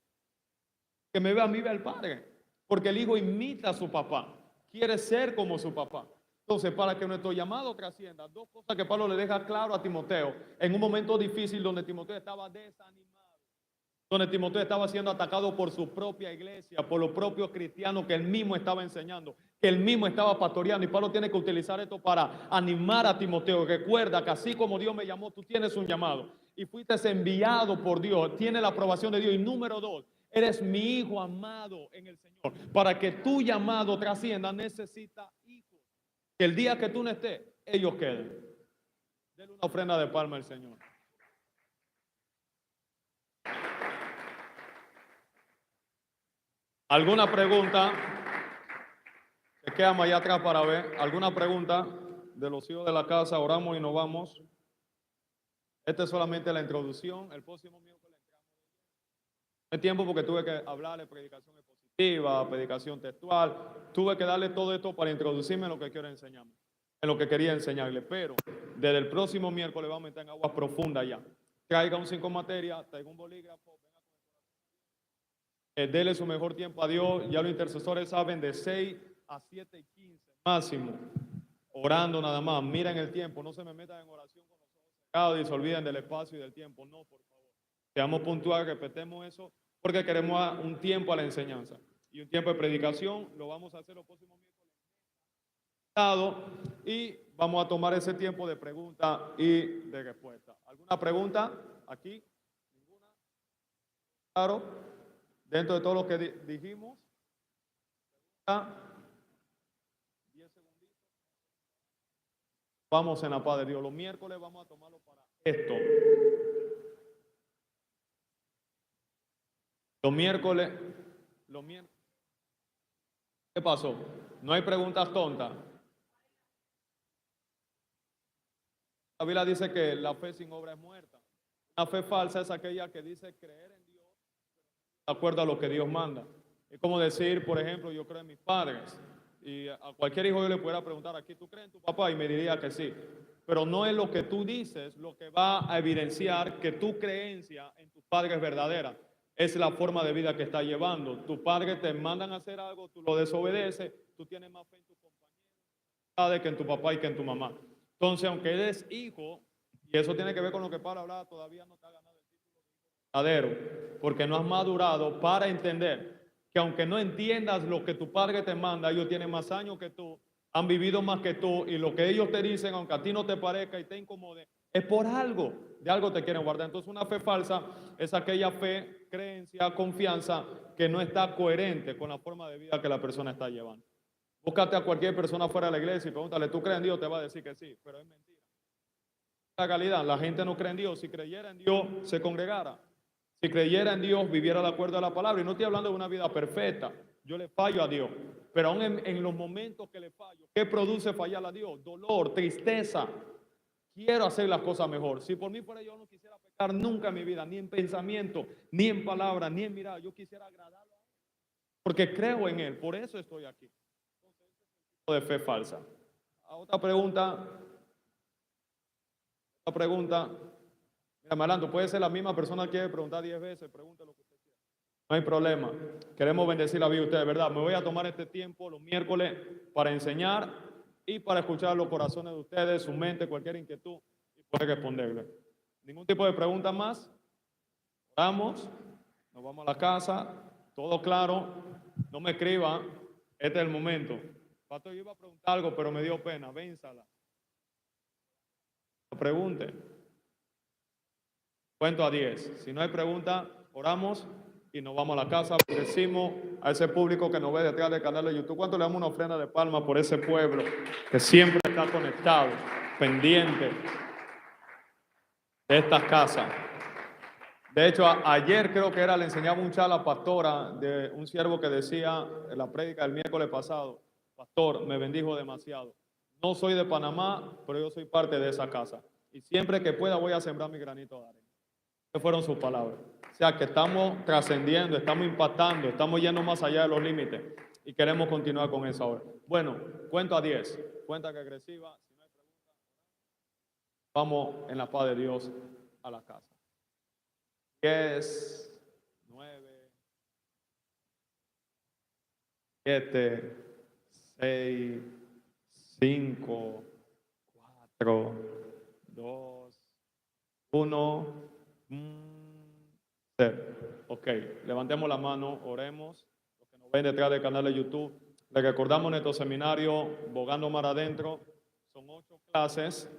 [SPEAKER 2] Que me vea a mí, ve al Padre. Porque el hijo imita a su papá, quiere ser como su papá. Entonces, para que nuestro llamado trascienda, dos cosas que Pablo le deja claro a Timoteo, en un momento difícil donde Timoteo estaba desanimado, donde Timoteo estaba siendo atacado por su propia iglesia, por los propios cristianos que él mismo estaba enseñando, que él mismo estaba pastoreando. Y Pablo tiene que utilizar esto para animar a Timoteo. Recuerda que así como Dios me llamó, tú tienes un llamado y fuiste enviado por Dios, tienes la aprobación de Dios. Y número dos, eres mi hijo amado en el Señor. Para que tu llamado trascienda, necesita hijos. Que el día que tú no estés, ellos queden. Denle una ofrenda de palma al Señor. ¿Alguna pregunta? Se quedan allá atrás para ver. ¿Alguna pregunta de los hijos de la casa? Oramos y nos vamos. Esta es solamente la introducción. El próximo miércoles entramos. No hay tiempo porque tuve que hablarle predicación expositiva, predicación textual. Tuve que darle todo esto para introducirme en lo que quiero enseñarme, en lo que quería enseñarle. Pero desde el próximo miércoles vamos a meter en aguas profundas ya. Traiga un 5 materias, traiga un bolígrafo. Dele su mejor tiempo a Dios. Ya los intercesores saben, de 6 a 7 y 15 máximo, orando nada más. Miren el tiempo, no se me metan en oración con los ojos cerrados y se olviden del espacio y del tiempo. No, por favor. Seamos puntuales, respetemos eso, porque queremos dar un tiempo a la enseñanza y un tiempo de predicación. Lo vamos a hacer los próximos miércoles y vamos a tomar ese tiempo de pregunta y de respuesta. ¿Alguna pregunta aquí? ¿Ninguna? Claro. Dentro de todo lo que dijimos, 10 segunditos. Vamos en la paz de Dios. Los miércoles vamos a tomarlo para esto. Los miércoles. ¿Qué pasó? No hay preguntas tontas. La Biblia dice que la fe sin obra es muerta. La fe falsa es aquella que dice creer en Dios de acuerdo a lo que Dios manda. Es como decir, por ejemplo, yo creo en mis padres. Y a cualquier hijo yo le pudiera preguntar, aquí, ¿tú crees en tu papá? Y me diría que sí. Pero no es lo que tú dices lo que va a evidenciar que tu creencia en tus padres es verdadera. Es la forma de vida que estás llevando. Tus padres te mandan a hacer algo, tú lo desobedeces, tú tienes más fe en tus compañeros que en tu papá y que en tu mamá. Entonces, aunque eres hijo, y eso tiene que ver con lo que Pablo hablaba, todavía no te ha ganado el título verdadero, porque no has madurado para entender que aunque no entiendas lo que tu padre te manda, ellos tienen más años que tú, han vivido más que tú, y lo que ellos te dicen, aunque a ti no te parezca y te incomode, es por algo, de algo te quieren guardar. Entonces una fe falsa es aquella fe, creencia, confianza que no está coherente con la forma de vida que la persona está llevando. Búscate a cualquier persona fuera de la iglesia y pregúntale, ¿tú crees en Dios? Te va a decir que sí, pero es mentira. La realidad, la gente no cree en Dios. Si creyera en Dios, se congregara. Si creyera en Dios, viviera de acuerdo a la palabra. Y no estoy hablando de una vida perfecta. Yo le fallo a Dios. Pero aún en los momentos que le fallo, ¿qué produce fallar a Dios? Dolor, tristeza. Quiero hacer las cosas mejor. Si por mí fuera, yo no quisiera pecar nunca en mi vida, ni en pensamiento, ni en palabra, ni en mirada. Yo quisiera agradarlo a Él, porque creo en Él. Por eso estoy aquí. Entonces, este es el tipo de fe falsa. Otra pregunta. Mira, Malandro, puede ser la misma persona que quiere preguntar 10 veces, pregunte lo que usted quiera. No hay problema. Queremos bendecir la vida de ustedes, ¿verdad? Me voy a tomar este tiempo los miércoles para enseñar y para escuchar los corazones de ustedes, su mente, cualquier inquietud y poder responderle. ¿Ningún tipo de pregunta más? Oramos, nos vamos a la casa, todo claro. No me escriban, este es el momento. Pastor, yo iba a preguntar algo, pero me dio pena, vénsala. Pregunte. Cuento a 10. Si no hay pregunta, oramos y nos vamos a la casa. Decimos a ese público que nos ve detrás del canal de YouTube, ¿cuánto le damos una ofrenda de palma por ese pueblo que siempre está conectado, pendiente de estas casas? De hecho, ayer creo que le enseñaba un chat a la pastora de un siervo que decía en la prédica del miércoles pasado, pastor, me bendijo demasiado. No soy de Panamá, pero yo soy parte de esa casa. Y siempre que pueda voy a sembrar mi granito de arena. Esas fueron sus palabras. O sea que estamos trascendiendo, estamos impactando, estamos yendo más allá de los límites. y queremos continuar con esa obra. Bueno, cuento a 10, cuenta regresiva. Si no hay preguntas, vamos en la paz de Dios a la casa. 10, 9, 7, 6, 5, 4, 2, 1, 0. Ok, levantemos la mano, oremos. Los que nos ven detrás del canal de YouTube, les recordamos nuestro seminario Bogando Mar Adentro. Son 8 clases,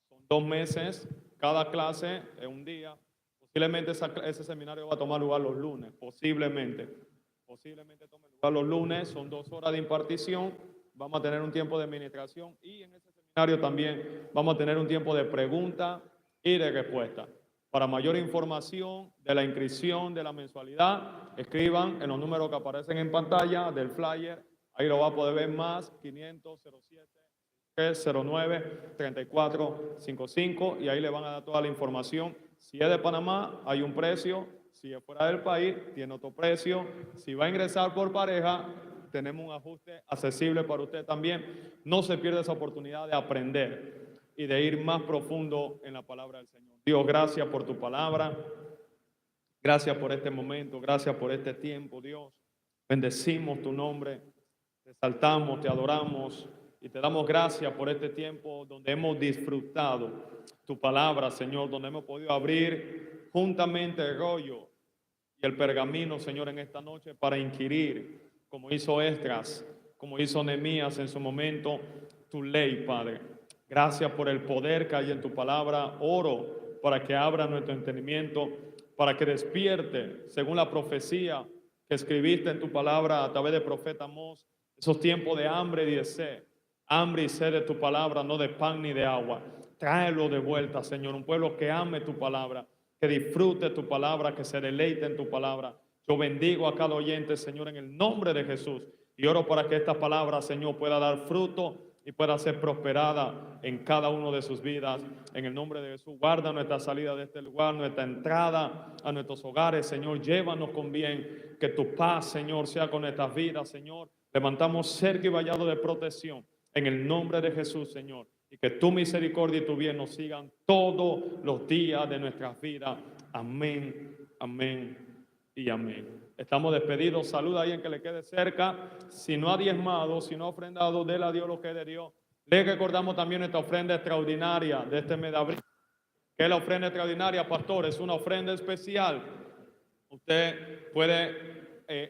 [SPEAKER 2] son 2 meses, cada clase es un día. Posiblemente ese seminario va a tomar lugar los lunes, posiblemente tome lugar los lunes, son 2 horas de impartición, vamos a tener un tiempo de administración y en ese seminario también vamos a tener un tiempo de pregunta y de respuesta. Para mayor información de la inscripción de la mensualidad, escriban en los números que aparecen en pantalla del flyer, ahí lo va a poder ver, más 500 07 309 3455 y ahí le van a dar toda la información. Si es de Panamá, hay un precio. Si es fuera del país, tiene otro precio. Si va a ingresar por pareja, tenemos un ajuste accesible para usted también. No se pierda esa oportunidad de aprender y de ir más profundo en la palabra del Señor. Dios, gracias por tu palabra. Gracias por este momento. Gracias por este tiempo, Dios. Bendecimos tu nombre. Te exaltamos, te adoramos. Y te damos gracias por este tiempo donde hemos disfrutado tu palabra, Señor, donde hemos podido abrir juntamente el rollo y el pergamino, Señor, en esta noche para inquirir, como hizo Esdras, como hizo Nehemías en su momento, tu ley, Padre. Gracias por el poder que hay en tu palabra. Oro para que abra nuestro entendimiento, para que despierte, según la profecía que escribiste en tu palabra a través del profeta Amós, esos tiempos de hambre y de sed. Hambre y sed de tu palabra, no de pan ni de agua. Tráelo de vuelta, Señor, un pueblo que ame tu palabra, que disfrute tu palabra, que se deleite en tu palabra. Yo bendigo a cada oyente, Señor, en el nombre de Jesús. Y oro para que esta palabra, Señor, pueda dar fruto y pueda ser prosperada en cada uno de sus vidas. En el nombre de Jesús, guarda nuestra salida de este lugar, nuestra entrada a nuestros hogares, Señor. Llévanos con bien. Que tu paz, Señor, sea con nuestras vidas, Señor. Levantamos cerco y vallado de protección. En el nombre de Jesús, Señor, y que tu misericordia y tu bien nos sigan todos los días de nuestras vidas. Amén, amén y amén. Estamos despedidos. Saluda a alguien que le quede cerca. Si no ha diezmado, si no ha ofrendado, déle a Dios lo que es de Dios. Le recordamos también nuestra ofrenda extraordinaria de este mes de abril. ¿Qué es la ofrenda extraordinaria, pastor? Es una ofrenda especial. Usted puede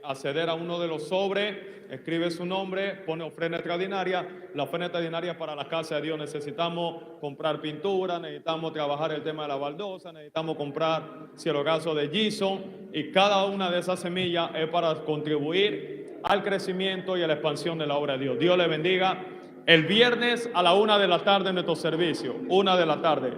[SPEAKER 2] acceder a uno de los sobres, escribe su nombre, pone ofrenda extraordinaria. La ofrenda extraordinaria para la casa de Dios. Necesitamos comprar pintura, necesitamos trabajar el tema de la baldosa, necesitamos comprar cielogazo de Gison, y cada una de esas semillas es para contribuir al crecimiento y a la expansión de la obra de Dios. Dios le bendiga. El viernes a la 1 de la tarde en nuestro servicio, 1 de la tarde.